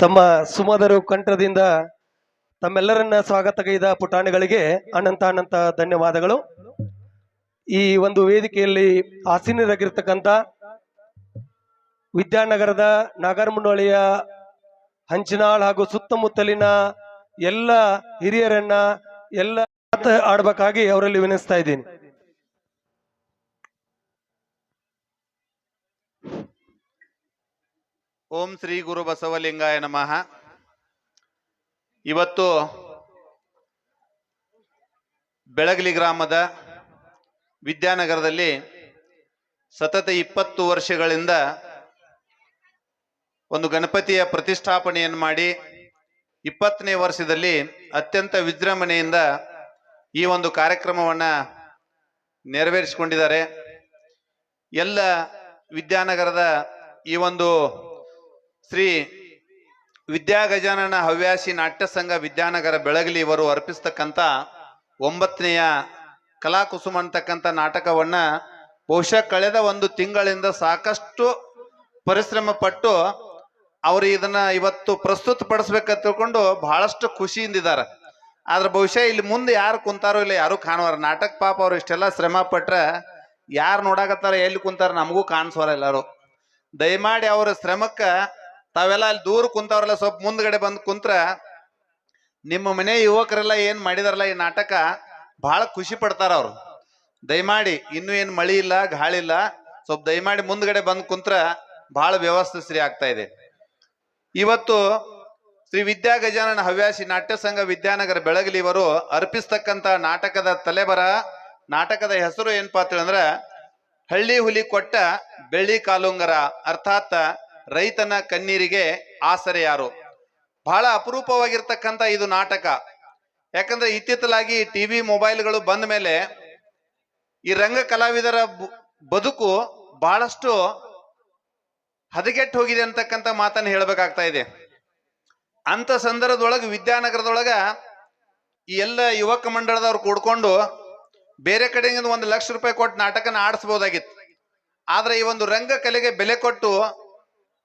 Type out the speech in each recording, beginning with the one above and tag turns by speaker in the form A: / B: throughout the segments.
A: ತಮ್ಮ ಸುಮಧುರ ಕಂಠದಿಂದ ತಮ್ಮೆಲ್ಲರನ್ನ ಸ್ವಾಗತಗೈದ ಪುಟಾಣಿಗಳಿಗೆ ಅನಂತ ಧನ್ಯವಾದಗಳು. ಈ ಒಂದು ವೇದಿಕೆಯಲ್ಲಿ ಆಸೀನರಾಗಿರ್ತಕ್ಕಂಥ ವಿದ್ಯಾನಗರದ ನಾಗರಮುನ್ನೋಳಿಯ ಹಂಚಿನಾಳ್ ಹಾಗೂ ಸುತ್ತಮುತ್ತಲಿನ ಎಲ್ಲ ಹಿರಿಯರನ್ನ ಎಲ್ಲ ಆಡಬೇಕಾಗಿ ಅವರಲ್ಲಿ ವಿನಿಸ್ತಾ ಇದ್ದೀನಿ.
B: ಓಂ ಶ್ರೀ ಗುರು ಬಸವಲಿಂಗಾಯ ನಮಃ. ಇವತ್ತು ಬೆಳಗಲಿ ಗ್ರಾಮದ ವಿದ್ಯಾನಗರದಲ್ಲಿ ಸತತ 20 ವರ್ಷಗಳಿಂದ ಒಂದು ಗಣಪತಿಯ ಪ್ರತಿಷ್ಠಾಪನೆಯನ್ನು ಮಾಡಿ 20ನೇ ವರ್ಷದಲ್ಲಿ ಅತ್ಯಂತ ವಿಜೃಂಭಣೆಯಿಂದ ಈ ಒಂದು ಕಾರ್ಯಕ್ರಮವನ್ನ ನೆರವೇರಿಸಿಕೊಂಡಿದ್ದಾರೆ. ಎಲ್ಲ ವಿದ್ಯಾನಗರದ ಈ ಒಂದು ಶ್ರೀ ವಿದ್ಯಾಗಜಾನನ ಹವ್ಯಾಸಿ ನಾಟ್ಯ ಸಂಘ ವಿದ್ಯಾನಗರ ಬೆಳಗಲಿ ಇವರು ಅರ್ಪಿಸ್ತಕ್ಕಂಥ 9ನೇಯ ಕಲಾಕುಸುಮ ಅಂತಕ್ಕಂಥ ನಾಟಕವನ್ನ ಬಹುಶಃ ಕಳೆದ 1 ತಿಂಗಳಿಂದ ಸಾಕಷ್ಟು ಪರಿಶ್ರಮ ಪಟ್ಟು ಅವರು ಇದನ್ನ ಇವತ್ತು ಪ್ರಸ್ತುತ ಪಡಿಸ್ಬೇಕಂತ ತಿಳ್ಕೊಂಡು ಬಹಳಷ್ಟು ಖುಷಿಯಿಂದಿದ್ದಾರೆ. ಆದ್ರೆ ಬಹುಶಃ ಇಲ್ಲಿ ಮುಂದೆ ಯಾರು ಕುಂತಾರೋ ಇಲ್ಲ ಯಾರು ಕಾಣುವಾರ. ನಾಟಕ ಪಾಪ ಅವ್ರು ಇಷ್ಟೆಲ್ಲ ಶ್ರಮ ಪಟ್ರ ಯಾರು ನೋಡಾಕತ್ತಾರ ಎಲ್ಲಿ ಕುಂತಾರ ನಮಗೂ ಕಾಣಿಸೋರ ಎಲ್ಲಾರು. ದಯಮಾಡಿ ಅವ್ರ ಶ್ರಮಕ್ಕ ತಾವೆಲ್ಲ ಅಲ್ಲಿ ದೂರ ಕುಂತವ್ರಲ್ಲ ಸ್ವಲ್ಪ ಮುಂದ್ಗಡೆ ಬಂದು ಕುಂತ್ರ ನಿಮ್ಮ ಮನೆ ಯುವಕರೆಲ್ಲ ಏನ್ ಮಾಡಿದಾರಲ್ಲ ಈ ನಾಟಕ ಬಹಳ ಖುಷಿ ಪಡ್ತಾರ ಅವ್ರು. ದಯಮಾಡಿ ಇನ್ನೂ ಏನ್ ಮಳಿ ಇಲ್ಲ ಗಾಳಿ ಇಲ್ಲ, ಸ್ವಲ್ಪ ದಯಮಾಡಿ ಮುಂದ್ಗಡೆ ಬಂದು ಕುಂತ್ರ ಬಹಳ ವ್ಯವಸ್ಥೆ ಸರಿ ಆಗ್ತಾ ಇದೆ. ಇವತ್ತು ಶ್ರೀ ವಿದ್ಯಾಗಜಾನನ ಹವ್ಯಾಸಿ ನಾಟ್ಯ ಸಂಘ ವಿದ್ಯಾನಗರ ಬೆಳಗಲಿ ಇವರು ಅರ್ಪಿಸ್ತಕ್ಕಂಥ ನಾಟಕದ ತಲೆಬರ ನಾಟಕದ ಹೆಸರು ಏನಪ್ಪಾ ಅಂತಂದ್ರ ಹಳ್ಳಿ ಹುಲಿ ಕೊಟ್ಟ ಬೆಳ್ಳಿ ಕಾಲುಂಗರ, ಅರ್ಥಾತ್ ರೈತನ ಕಣ್ಣೀರಿಗೆ ಆಸರೆ ಯಾರು. ಬಹಳ ಅಪರೂಪವಾಗಿರ್ತಕ್ಕಂಥ ಇದು ನಾಟಕ. ಯಾಕಂದ್ರೆ ಇತ್ತಿತ್ತಲಾಗಿ ಟಿವಿ ಮೊಬೈಲ್ಗಳು ಬಂದ ಮೇಲೆ ಈ ರಂಗ ಕಲಾವಿದರ ಬದುಕು ಬಹಳಷ್ಟು ಹದಗೆಟ್ಟು ಹೋಗಿದೆ ಅಂತಕ್ಕಂಥ ಮಾತನ್ನು ಹೇಳ್ಬೇಕಾಗ್ತಾ ಇದೆ. ಅಂತ ಸಂದರ್ಭದೊಳಗೆ ವಿದ್ಯಾನಗರದೊಳಗ ಈ ಎಲ್ಲ ಯುವಕ ಮಂಡಳದವ್ರು ಕೂಡ್ಕೊಂಡು ಬೇರೆ ಕಡೆಯಿಂದ 1 ಲಕ್ಷ ರೂಪಾಯಿ ಕೊಟ್ಟು ನಾಟಕನ ಆಡಿಸ್ಬೋದಾಗಿತ್ತು. ಆದ್ರೆ ಈ ಒಂದು ರಂಗ ಕಲೆಗೆ ಬೆಲೆ ಕೊಟ್ಟು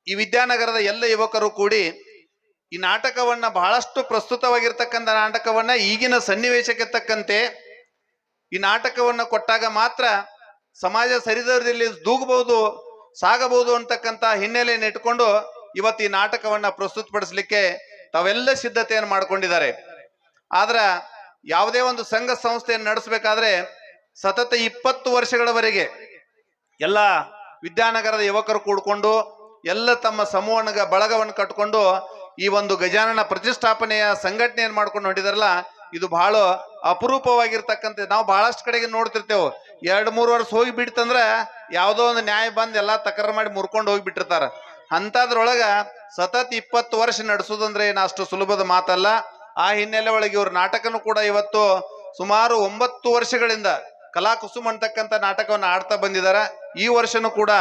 B: ಈ ವಿದ್ಯಾನಗರದ ಎಲ್ಲ ಯುವಕರು ಕೂಡಿ ಈ ನಾಟಕವನ್ನ ಬಹಳಷ್ಟು ಪ್ರಸ್ತುತವಾಗಿರ್ತಕ್ಕಂಥ ನಾಟಕವನ್ನ ಈಗಿನ ಸನ್ನಿವೇಶಕ್ಕೆ ತಕ್ಕಂತೆ ಈ ನಾಟಕವನ್ನ ಕೊಟ್ಟಾಗ ಮಾತ್ರ ಸಮಾಜ ಸರಿದಾರದಲ್ಲಿ ದೂಗಬಹುದು ಸಾಗಬಹುದು ಅಂತಕ್ಕಂಥ ಹಿನ್ನೆಲೆಯನ್ನು ಇಟ್ಕೊಂಡು ಇವತ್ತು ಈ ನಾಟಕವನ್ನ ಪ್ರಸ್ತುತಪಡಿಸಲಿಕ್ಕೆ ತಾವೆಲ್ಲ ಸಿದ್ಧತೆಯನ್ನು ಮಾಡ್ಕೊಂಡಿದ್ದಾರೆ. ಆದ್ರ ಯಾವುದೇ ಒಂದು ಸಂಘ ಸಂಸ್ಥೆಯನ್ನು ನಡೆಸಬೇಕಾದ್ರೆ ಸತತ 20 ವರ್ಷಗಳವರೆಗೆ ಎಲ್ಲ ವಿದ್ಯಾನಗರದ ಯುವಕರು ಕೂಡ್ಕೊಂಡು ಎಲ್ಲ ತಮ್ಮ ಸಮೂಹ ಬಳಗವನ್ನು ಕಟ್ಕೊಂಡು ಈ ಒಂದು ಗಜಾನನ ಪ್ರತಿಷ್ಠಾಪನೆಯ ಸಂಘಟನೆಯನ್ನು ಮಾಡ್ಕೊಂಡು ಹೊಂಟಿದಾರಲ್ಲ, ಇದು ಬಹಳ ಅಪರೂಪವಾಗಿರ್ತಕ್ಕಂಥ. ನಾವು ಬಹಳಷ್ಟು ಕಡೆಗೆ ನೋಡ್ತಿರ್ತೇವೆ 2-3 ವರ್ಷ ಹೋಗಿ ಬಿಡ್ತಂದ್ರ ಯಾವುದೋ ಒಂದು ನ್ಯಾಯ ಬಂದ್ ಎಲ್ಲಾ ತಕರಾರು ಮಾಡಿ ಮುರ್ಕೊಂಡು ಹೋಗಿಬಿಟ್ಟಿರ್ತಾರ. ಅಂತದ್ರೊಳಗ ಸತತ 20 ವರ್ಷ ನಡೆಸೋದಂದ್ರೆ ಏನು ಅಷ್ಟು ಸುಲಭದ ಮಾತಲ್ಲ. ಆ ಹಿನ್ನೆಲೆ ಒಳಗೆ ಇವ್ರ ನಾಟಕನು ಕೂಡ ಇವತ್ತು ಸುಮಾರು 9 ವರ್ಷಗಳಿಂದ ಕಲಾಕುಸುಮ ಅಂತಕ್ಕಂಥ ನಾಟಕವನ್ನು ಆಡ್ತಾ ಬಂದಿದ್ದಾರೆ. ಈ ವರ್ಷನೂ ಕೂಡ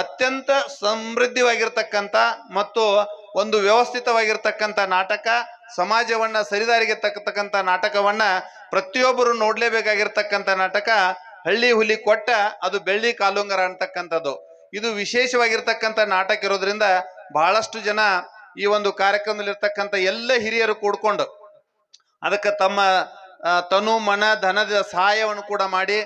B: ಅತ್ಯಂತ ಸಮೃದ್ಧವಾಗಿರ್ತಕ್ಕಂಥ ಮತ್ತು ಒಂದು ವ್ಯವಸ್ಥಿತವಾಗಿರ್ತಕ್ಕಂಥ ನಾಟಕ, ಸಮಾಜವನ್ನ ಸರಿದಾರಿಗೆ ತಕ್ಕತಕ್ಕಂಥ ನಾಟಕವನ್ನ ಪ್ರತಿಯೊಬ್ಬರು ನೋಡ್ಲೇಬೇಕಾಗಿರ್ತಕ್ಕಂಥ ನಾಟಕ ಹಳ್ಳಿ ಹುಲಿ ಕೊಟ್ಟ ಅದು ಬೆಳ್ಳಿ ಕಾಲುಂಗರ ಅಂತಕ್ಕಂಥದ್ದು. ಇದು ವಿಶೇಷವಾಗಿರ್ತಕ್ಕಂಥ ನಾಟಕ ಇರೋದ್ರಿಂದ ಬಹಳಷ್ಟು ಜನ ಈ ಒಂದು ಕಾರ್ಯಕ್ರಮದಲ್ಲಿರ್ತಕ್ಕಂಥ ಎಲ್ಲ ಹಿರಿಯರು ಕೂಡ್ಕೊಂಡು ಅದಕ್ಕೆ ತಮ್ಮ ತನು ಮನ ಧನದ ಸಹಾಯವನ್ನು ಕೂಡ ಮಾಡಿ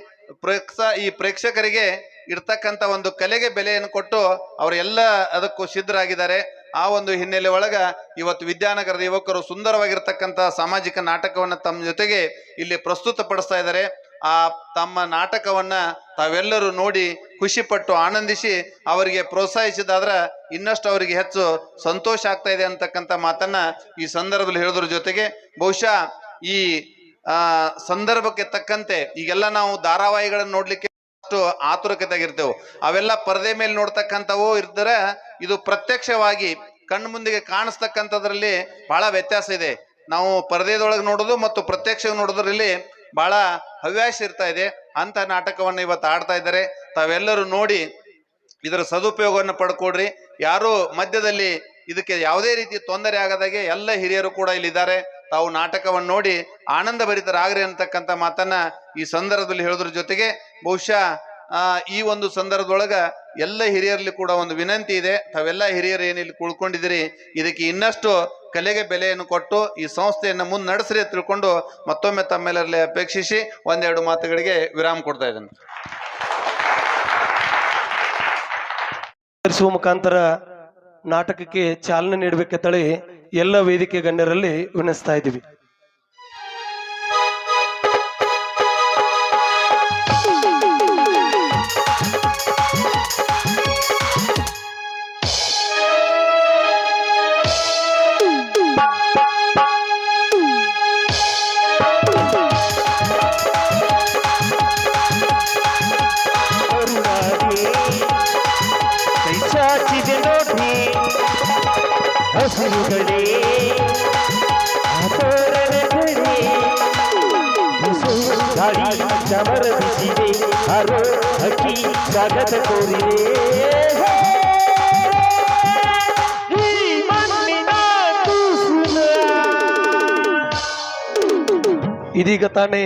B: ಈ ಪ್ರೇಕ್ಷಕರಿಗೆ ಇರ್ತಕ್ಕಂಥ ಒಂದು ಕಲೆಗೆ ಬೆಲೆಯನ್ನು ಕೊಟ್ಟು ಅವರೆಲ್ಲ ಅದಕ್ಕೂ ಸಿದ್ಧರಾಗಿದ್ದಾರೆ. ಆ ಒಂದು ಹಿನ್ನೆಲೆ ಒಳಗ ಇವತ್ತು ವಿದ್ಯಾನಗರದ ಯುವಕರು ಸುಂದರವಾಗಿರ್ತಕ್ಕಂಥ ಸಾಮಾಜಿಕ ನಾಟಕವನ್ನ ತಮ್ಮ ಜೊತೆಗೆ ಇಲ್ಲಿ ಪ್ರಸ್ತುತಪಡಿಸ್ತಾ ಇದ್ದಾರೆ. ಆ ತಮ್ಮ ನಾಟಕವನ್ನ ತಾವೆಲ್ಲರೂ ನೋಡಿ ಖುಷಿಪಟ್ಟು ಆನಂದಿಸಿ ಅವರಿಗೆ ಪ್ರೋತ್ಸಾಹಿಸಿದಾದ್ರ ಇನ್ನಷ್ಟು ಅವರಿಗೆ ಹೆಚ್ಚು ಸಂತೋಷ ಆಗ್ತಾ ಇದೆ ಅಂತಕ್ಕಂಥ ಮಾತನ್ನ ಈ ಸಂದರ್ಭದಲ್ಲಿ ಹೇಳೋದ್ರ ಜೊತೆಗೆ ಬಹುಶಃ ಈ ಸಂದರ್ಭಕ್ಕೆ ತಕ್ಕಂತೆ ಈಗೆಲ್ಲ ನಾವು ಧಾರಾವಾಹಿಗಳನ್ನ ನೋಡ್ಲಿಕ್ಕೆ ಅಷ್ಟು ಆತುರಕತೆಯಾಗಿರ್ತೇವೆ. ಅವೆಲ್ಲ ಪರದೆ ಮೇಲೆ ನೋಡ್ತಕ್ಕಂಥವು ಇರ್ತಾರೆ. ಇದು ಪ್ರತ್ಯಕ್ಷವಾಗಿ ಕಣ್ಣು ಮುಂದಿಗೆ ಕಾಣಿಸ್ತಕ್ಕಂಥದ್ರಲ್ಲಿ ಬಹಳ ವ್ಯತ್ಯಾಸ ಇದೆ. ನಾವು ಪರದೆದೊಳಗೆ ನೋಡೋದು ಮತ್ತು ಪ್ರತ್ಯಕ್ಷ ನೋಡೋದ್ರಲ್ಲಿ ಬಹಳ ಹವ್ಯಾಸ ಇರ್ತಾ ಇದೆ. ಅಂತ ನಾಟಕವನ್ನು ಇವತ್ತು ಆಡ್ತಾ ಇದ್ದಾರೆ. ತಾವೆಲ್ಲರೂ ನೋಡಿ ಇದರ ಸದುಪಯೋಗವನ್ನು ಪಡ್ಕೊಡ್ರಿ. ಯಾರು ಮಧ್ಯದಲ್ಲಿ ಇದಕ್ಕೆ ಯಾವುದೇ ರೀತಿ ತೊಂದರೆ ಆಗದಾಗೆ ಎಲ್ಲ ಹಿರಿಯರು ಕೂಡ ಇಲ್ಲಿದ್ದಾರೆ. ತಾವು ನಾಟಕವನ್ನು ನೋಡಿ ಆನಂದ ಭರಿತರಾಗ್ರಿ ಅಂತಕ್ಕಂಥ ಮಾತನ್ನ ಈ ಸಂದರ್ಭದಲ್ಲಿ ಹೇಳೋದ್ರ ಜೊತೆಗೆ ಬಹುಶಃ ಈ ಒಂದು ಸಂದರ್ಭದೊಳಗ ಎಲ್ಲ ಹಿರಿಯರಲ್ಲಿ ಕೂಡ ಒಂದು ವಿನಂತಿ ಇದೆ. ತಾವೆಲ್ಲ ಹಿರಿಯರು ಏನಿಲ್ಲಿ ಕುಳ್ಕೊಂಡಿದ್ದೀರಿ, ಇದಕ್ಕೆ ಇನ್ನಷ್ಟು ಕಲೆಗೆ ಬೆಲೆಯನ್ನು ಕೊಟ್ಟು ಈ ಸಂಸ್ಥೆಯನ್ನು ಮುನ್ನಡೆಸ್ರಿ ತಿಳ್ಕೊಂಡು ಮತ್ತೊಮ್ಮೆ ತಮ್ಮೆಲ್ಲರಲ್ಲಿ ಅಪೇಕ್ಷಿಸಿ ಒಂದೆರಡು ಮಾತುಗಳಿಗೆ ವಿರಾಮ ಕೊಡ್ತಾ ಇದ್ದೇನೆ.
A: ಮುಖಾಂತರ ನಾಟಕಕ್ಕೆ ಚಾಲನೆ ನೀಡಬೇಕೆಂತೇಳಿ ಎಲ್ಲ ವೇದಿಕೆ ಗಣ್ಯರಲ್ಲಿ ವಿನಿಸ್ತಾ ಇದ್ದೀವಿ.
C: ಚಮರ ಬಿಸಿದೆ ಹರೋ ಹಕ್ಕಿ ಸ್ವಾಗತ ಕೋರಿದೆ.
A: ಇದೀಗ ತಾನೇ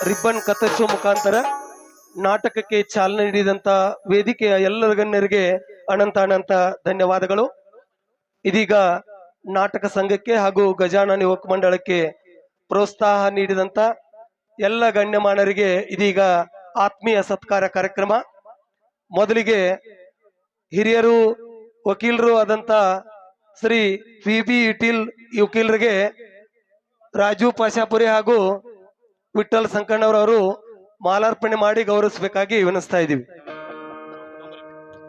A: ರಿಬ್ಬನ್ ಕತ್ತರಿಸುವ ಮುಖಾಂತರ ನಾಟಕಕ್ಕೆ ಚಾಲನೆ ನೀಡಿದಂತ ವೇದಿಕೆಯ ಎಲ್ಲ ಗಣ್ಯರಿಗೆ ಅನಂತ ಅನಂತ ಧನ್ಯವಾದಗಳು. ಇದೀಗ ನಾಟಕ ಸಂಘಕ್ಕೆ ಹಾಗೂ ಗಜಾನನ ಯುವಕ ಮಂಡಳಕ್ಕೆ ಪ್ರೋತ್ಸಾಹ ನೀಡಿದಂತ ಎಲ್ಲ ಗಣ್ಯಮಾನರಿಗೆ ಇದೀಗ ಆತ್ಮೀಯ ಸತ್ಕಾರ ಕಾರ್ಯಕ್ರಮ. ಮೊದಲಿಗೆ ಹಿರಿಯರು ವಕೀಲರು ಆದಂತ ಶ್ರೀ ವಿ.ಬಿ. ಇಟೀಲ್ ವಕೀಲರಿಗೆ ರಾಜು ಪಾಶಾಪುರಿ ಹಾಗೂ ವಿಠ್ಠಲ್ ಸಂಕಣ್ಣವರವರು ಮಾಲಾರ್ಪಣೆ ಮಾಡಿ ಗೌರವಿಸಬೇಕಾಗಿ ವಿನಿಸ್ತಾ ಇದ್ದೀವಿ.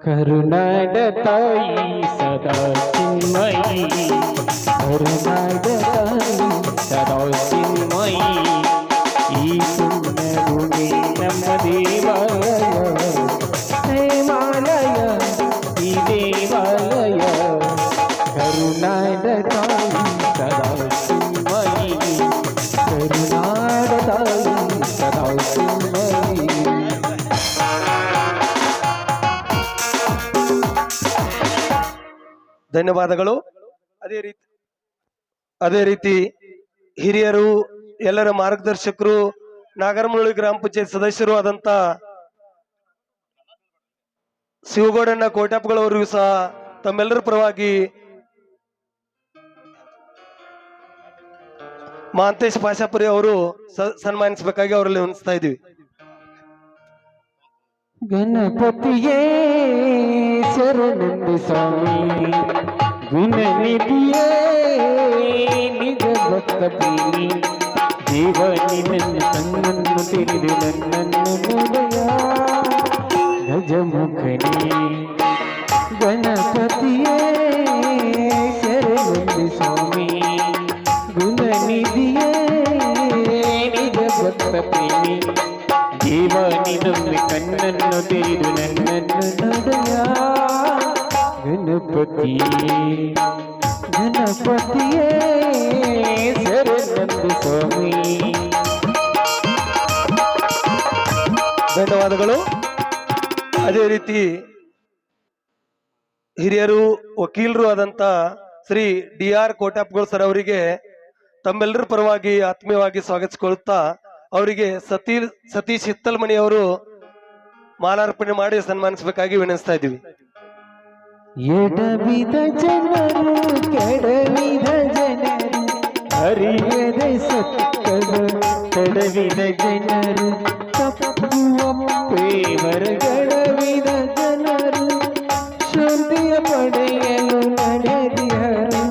C: ಕರುನಾಡ ತಾಯಿ ಸದಾ ಚಿನ್ಮಯಿ, ಕರುನಾಡ ತಾಯಿ ಸದಾ ಚಿನ್ಮಯಿ, ಈ ಪುಣ್ಯಭೂಮಿ ನಮ್ಮ ದೇವಾಲಯ, ದೇವಾಲಯ ಈ ದೇವಾಲಯ. ಕರುನಾಡ ತಾಯಿ ಸದಾ ಚಿನ್ಮಯಿ, ಕರುನಾಡ ತಾಯಿ ಸದಾ ಚಿನ್ಮಯಿ.
A: ಧನ್ಯವಾದಗಳು. ಅದೇ ರೀತಿ ಹಿರಿಯರು, ಎಲ್ಲರ ಮಾರ್ಗದರ್ಶಕರು, ನಾಗರಮುನ್ನೋಳಿ ಗ್ರಾಮ ಪಂಚಾಯತ್ ಸದಸ್ಯರು ಆದಂತ ಶಿವಗೌಡಣ್ಣ ಕೋಟ್ಯಾಪ್ಗಳವರಿಗೂ ಸಹ ತಮ್ಮೆಲ್ಲರ ಪರವಾಗಿ ಮಹಾಂತೇಶ್ ಪಾಶಾಪುರಿ ಅವರು ಸನ್ಮಾನಿಸಬೇಕಾಗಿ ಅವರಲ್ಲಿ ವಿನಿಸ್ತಾ ಇದ್ದೀವಿ.
C: ಗಣಪತಿಯೇ ಶರಣೆಂದು ಸ್ವಾಮಿ, ಗುಣನಿಧಿಯೇ ನಿಜ ಭಕ್ತ ಪ್ರೇಮಿ, ದೇವ ನಿನ್ನ ಕಣ್ಣನ್ನು ತೆರೆದು ನನ್ನನ್ನು ನೋಡೆಯ ಗಜಮುಖನೇ. ಗಣಪತಿಯೇ ಶರಣೆಂದು ಸ್ವಾಮಿ, ಗುಣನಿಧಿಯೇ ನಿಜ ಭಕ್ತ ಪ್ರೇಮಿ, ದೇವ ನಿನ್ನೊಮ್ಮೆ ಕಣ್ಣನ್ನು ತೆರೆದು ನನ್ನನ್ನು ನೋಡೆಯ ಗಣಪತಿಯೇ. ಗಣಪತಿಯೇ ಶರಣೆಂದು ಸ್ವಾಮಿ.
A: ಧನ್ಯವಾದಗಳು. ಅದೇ ರೀತಿ ಹಿರಿಯರು ವಕೀಲರು ಆದಂತ ಶ್ರೀ DR ಕೋಟ್ಯಾಪ್ಗೋಳ್ ಸರ್ ಅವರಿಗೆ ತಮ್ಮೆಲ್ಲರ ಪರವಾಗಿ ಆತ್ಮೀಯವಾಗಿ ಸ್ವಾಗತಿಸಿಕೊಳ್ಳುತ್ತಾ ಅವರಿಗೆ ಸತೀಶ್ ಹಿತ್ತಲ್ಮಣಿ ಅವರು ಮಾಲಾರ್ಪಣೆ ಮಾಡಿ ಸನ್ಮಾನಿಸಬೇಕಾಗಿ ವಿನಂತಿಸ್ತಾ ಇದ್ದೀವಿ.
C: ಎಡವಿದ ಜನರು ಕೆಡವಿದ ಜನರು ಅರಿಯದ ಸತ್ತದ ಕೆಡವಿದ ಜನರು ತಪ್ಪುವಪ್ಪೇವರಗಡವಿದ ಜನರು ಶಾಂತಿಯ ಪಡೆಯಲು ನಡೆದಿಹರು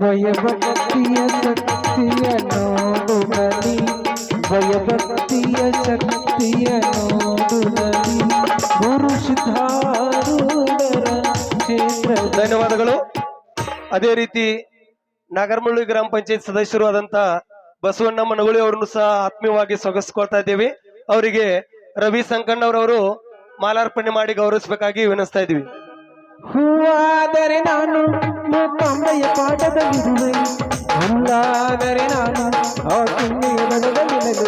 C: ಭಯಭಕ್ತಿಯ ಶಕ್ತಿಯ ನೋಡುಗಲಿ ಭಯಭಕ್ತಿಯ ಶಕ್ತಿಯ ನೋಡುಗಲಿ ಗುರು ಸಿದ್ಧಾರೂಢರ ಕ್ಷೇತ್ರ.
A: ಧನ್ಯವಾದಗಳು. ಅದೇ ರೀತಿ ನಾಗರಮುಳ್ಳಿ ಗ್ರಾಮ ಪಂಚಾಯತ್ ಸದಸ್ಯರು ಆದಂತ ಬಸವಣ್ಣ ಮನಗುಳಿ ಅವರನ್ನು ಸಹ ಆತ್ಮೀಯವಾಗಿ ಸ್ವಾಗತಿಸ್ಕೊಳ್ತಾ ಇದ್ದೀವಿ. ಅವರಿಗೆ ರವಿ ಸಂಕಣ್ಣವರವರು ಮಾಲಾರ್ಪಣೆ ಮಾಡಿ ಗೌರವಿಸಬೇಕಾಗಿ ವಿನಂತಿಸ್ತಾ ಇದ್ದೀವಿ.
C: ಹೂವಾದರೆ ನಾನು ಮೂಕಾಂಬೆಯ ಪಾಠದಲ್ಲಿರುವೆ ಹುಲ್ಲಾದರೆ ನಾನು ಆ ಕುಂಡಿಯ ಬಡದಲ್ಲಿರಲು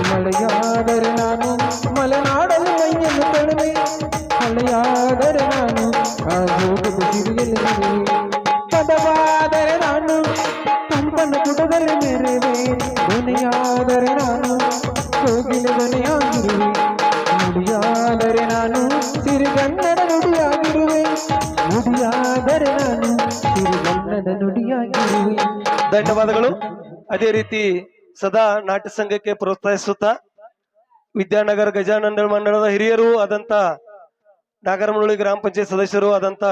C: ಮಳೆಯಾದರೆ ನಾನು ಮಲೆನಾಡಲು ಮೈಯನ್ನು ತೊಳುವೆ ಮಳೆಯಾದರೆ ನಾನು ಆ ಜೋಗದ ಸಿರಿಯಲ್ಲಿರುವೆ ಪದವಾದರೆ ನಾನು ಕಂಪನ ಪುಟದಲ್ಲಿ ಮೆರೆವೆ ಧ್ವನಿಯಾದರೆ ನಾನು ಕೋಗಿಲ ಧ್ವನಿಯಾಗಿರುವೆ ನುಡಿಯಾದರೆ ನಾನು ಸಿರಿಗನ್ನಡ ನುಡಿಯಾಗಿರುವೆ ನುಡಿಯಾದರೆ ನಾನು ಸಿರಿಗನ್ನಡ ನುಡಿಯಾಗಿರುವೆ.
A: ಧನ್ಯವಾದಗಳು. ಅದೇ ರೀತಿ ಸದಾ ನಾಟ್ಯ ಸಂಘಕ್ಕೆ ಪ್ರೋತ್ಸಾಹಿಸುತ್ತಾ ವಿದ್ಯಾನಗರ ಗಜಾನಂದ ಮಂಡಳದ ಹಿರಿಯರು ಆದಂತ ನಾಗರಮುಳ್ಳಿ ಗ್ರಾಮ ಪಂಚಾಯತ್ ಸದಸ್ಯರು ಆದಂತ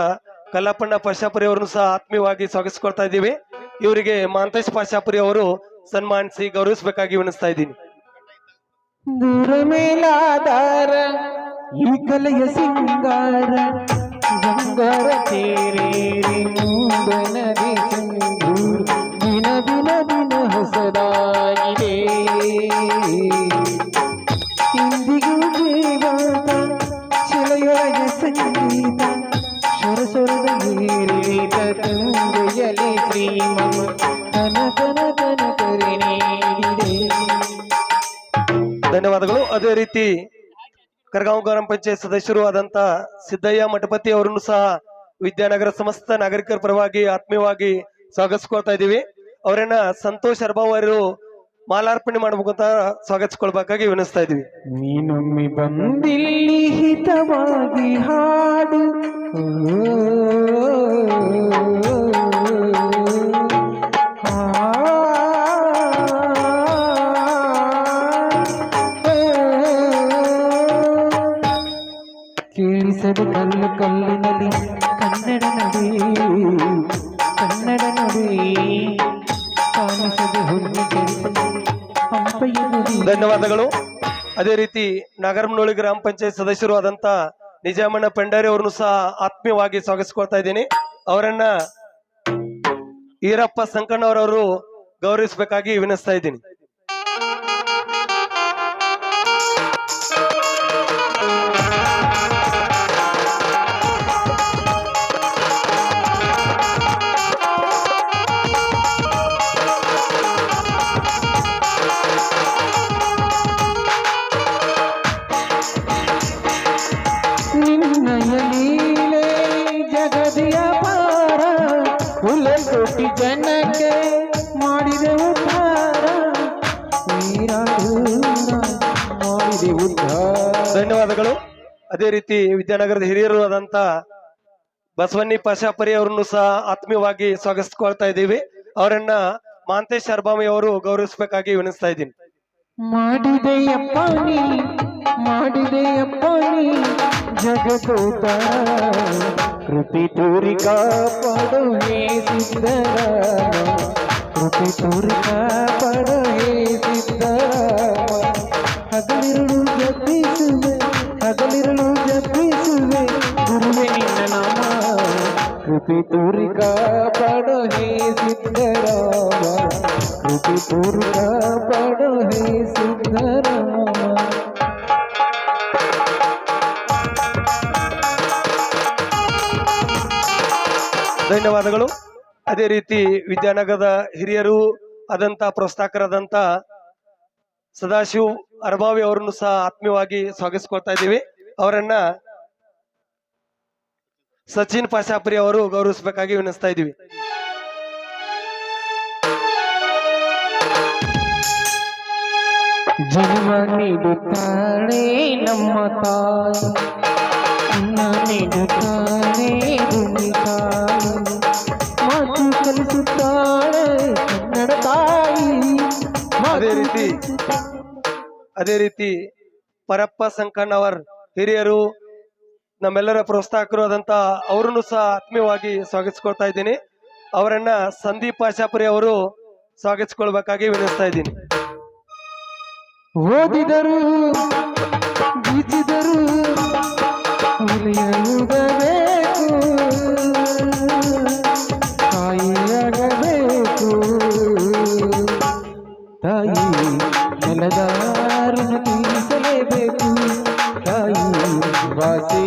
A: ಕಲ್ಲಪ್ಪಣ್ಣ ಪಾಶಾಪುರಿ ಅವರನ್ನು ಸಹ ಆತ್ಮೀಯವಾಗಿ ಸ್ವಾಗತಿಸ್ಕೊಳ್ತಾ ಇದ್ದೀವಿ. ಇವರಿಗೆ ಮಾಂತೇಶ್ ಪಾಶಾಪುರಿ ಅವರು ಸನ್ಮಾನಿಸಿ ಗೌರವಿಸಬೇಕಾಗಿ ವಿನಂತಿಸ್ತಾ ಇದ್ದೀನಿ.
C: ದೂರ ಮೇಲಾದಾರ ಈ ಕಲೆಯ ಸಿಂಗಾರ ಬಂಗಾರ ತೇರೇರಿ ಮೂಡನದಿ ಸಿಂಧೂರ ದಿನ ದಿನ ದಿನ ಹೊಸದಾಗಿದೆ ಇಂದಿಗೂ ಜೀವಂತ ಶಿಲೆಯೊಳಗೆ ಸಂಗೀತ ಸ್ವರಸ್ವರದ ಗೀರಿತ ತುಂಗೆಯಲಿ ಶ್ರೀಮಮ ಕನ ಕನ ಕನ ಕರೆ ನೀಡಿದೆ.
A: ಧನ್ಯವಾದಗಳು. ಅದೇ ರೀತಿ ಕರಗಾಂವ್ ಗ್ರಾಮ ಪಂಚಾಯತ್ ಸದಸ್ಯರು ಆದಂತ ಸಿದ್ದಯ್ಯ ಮಠಪತಿ ಅವರನ್ನು ಸಹ ವಿದ್ಯಾನಗರ ಸಮಸ್ತ ನಾಗರಿಕರ ಪರವಾಗಿ ಆತ್ಮೀಯವಾಗಿ ಸ್ವಾಗತಿಸ್ಕೊಳ್ತಾ ಇದ್ದೀವಿ. ಅವರನ್ನ ಸಂತೋಷ್ ಅರ್ಬಾವರು ಮಾಲಾರ್ಪಣೆ ಮಾಡಬೇಕು ಅಂತ ಸ್ವಾಗತಿಸ್ಕೊಳ್ಬೇಕಾಗಿ ವಿನಿಸ್ತಾ ಇದ್ದೀವಿ.
C: ನೀನೊಮ್ಮೆ ಬಂದಿಲ್ಲಿ ಹಿತವಾಗಿ ಹಾಡು ಕೇಳಿಸದ ಕಲ್ಲು ಕಲ್ಲಿನಲ್ಲಿ ಕನ್ನಡ ನುಡಿ ಕನ್ನಡ ನುಡಿ ಕಾಣಿಸದ ಹುಲ್ಲು ಹಂಪೆಯ ನುಡಿ.
A: ಧನ್ಯವಾದಗಳು. ಅದೇ ರೀತಿ ನಾಗರಮುಳ್ಳಿ ಗ್ರಾಮ ಪಂಚಾಯತ್ ಸದಸ್ಯರು ಆದಂತ ನಿಜಾಮಣ್ಣ ಪಂಡಾರಿ ಅವರನ್ನು ಸಹ ಆತ್ಮೀಯವಾಗಿ ಸ್ವಾಗತಿಸ್ಕೊಳ್ತಾ ಇದ್ದೀನಿ. ಅವರನ್ನ ಈರಪ್ಪ ಸಂಕಣ್ಣವರವರು ಗೌರವಿಸಬೇಕಾಗಿ ವಿನಿಸ್ತಾ ಇದ್ದೀನಿ.
C: ಕೋಟಿ ಜನಕ್ಕೆ ಮಾಡಿದೆ ಉದ್ಧಾರ ಮಾಡಿದೆ ಉದ್ಧಾರ.
A: ಧನ್ಯವಾದಗಳು. ಅದೇ ರೀತಿ ವಿದ್ಯಾನಗರದ ಹಿರಿಯರು ಆದಂತ ಬಸವಣ್ಣಿ ಪಾಶಾಪರಿ ಅವರನ್ನು ಸಹ ಆತ್ಮೀಯವಾಗಿ ಸ್ವಾಗತಿಸ್ಕೊಳ್ತಾ ಇದ್ದೀವಿ. ಅವರನ್ನ ಮಾಂತೇಶ್ ಅರ್ಬಾಮಿ ಅವರು ಗೌರವಿಸಬೇಕಾಗಿ ವಿನಿಸ್ತಾ ಇದ್ದೀನಿ.
C: ಮಾಡಿದೆಯಪ್ಪ ನೀ ಜಗದೋತ ಕೃಪೆ ತೋರಿ ಕಾಪಾಡು ಹೇ ಸಿದ್ದರಾಮ ಕೃಪೆ ತೋರಿ ಕಾಪಾಡು ಹೇ ಸಿದ್ದರಾಮ ಹಗಲಿರುಳು ಜಪಿಸುವೆ ಗುರುವೆ ನಿನ್ನ ನಾಮ ಕೃಪೆ ತೋರಿ ಕಾಪಾಡು ಹೇ ಸಿದ್ದರಾಮ ಕೃಪೆ ತೋರಿ ಕಾಪಾಡು ಹೇ ಸಿದ್ದರಾಮ.
A: ಧನ್ಯವಾದಗಳು. ಅದೇ ರೀತಿ ವಿದ್ಯಾನಗರದ ಹಿರಿಯರು ಆದಂತ ಪ್ರೋತ್ಸಾಹಕರಾದಂತ ಸದಾಶಿವ್ ಅರಬಾವಿ ಅವರನ್ನು ಸಹ ಆತ್ಮೀಯವಾಗಿ ಸ್ವಾಗತಿಸ್ಕೊಳ್ತಾ ಇದ್ದೀವಿ. ಅವರನ್ನ ಸಚಿನ್ ಪಾಶಾಪುರಿ ಅವರು ಗೌರವಿಸಬೇಕಾಗಿ ವಿನಿಸ್ತಾ ಇದ್ದೀವಿ.
C: ಜನ್ಮ ನೀಡುತ್ತಾಳೆ ನಮ್ಮ ತಾಯಿ, ಅನ್ನ ನೀಡುತ್ತಾಳೆ ದುಡಿತಾಳೆ, ಮಾತು ಕಲಿಸುತ್ತಾಳೆ ಕನ್ನಡ ತಾಯಿ.
A: ಅದೇ ರೀತಿ ಪರಪ್ಪ ಸಂಕಣ್ಣವರ್ ಹಿರಿಯರು, ನಮ್ಮೆಲ್ಲರ ಪ್ರೋತ್ಸಾಹಕರು ಆದಂತ ಅವರನ್ನು ಸಹ ಆತ್ಮೀಯವಾಗಿ ಸ್ವಾಗತಿಸ್ಕೊಳ್ತಾ ಇದ್ದೀನಿ. ಅವರನ್ನ ಸಂದೀಪ್ ಪಾಶಾಪುರಿ ಅವರು ಸ್ವಾಗತಿಸ್ಕೊಳ್ಬೇಕಾಗಿ ವಿನಿಸ್ತಾ ಇದ್ದೀನಿ.
C: ಓದಿದರು ಬೀಚಿದರು ಉಳಿಯುವುದಬೇಕು, ತಾಯಿಯಾಗಬೇಕು. ತಾಯಿ ನೆಲದಾರನ್ನು ತೀರಿಸಲೇಬೇಕು, ತಾಯಿ ವಾಸಿ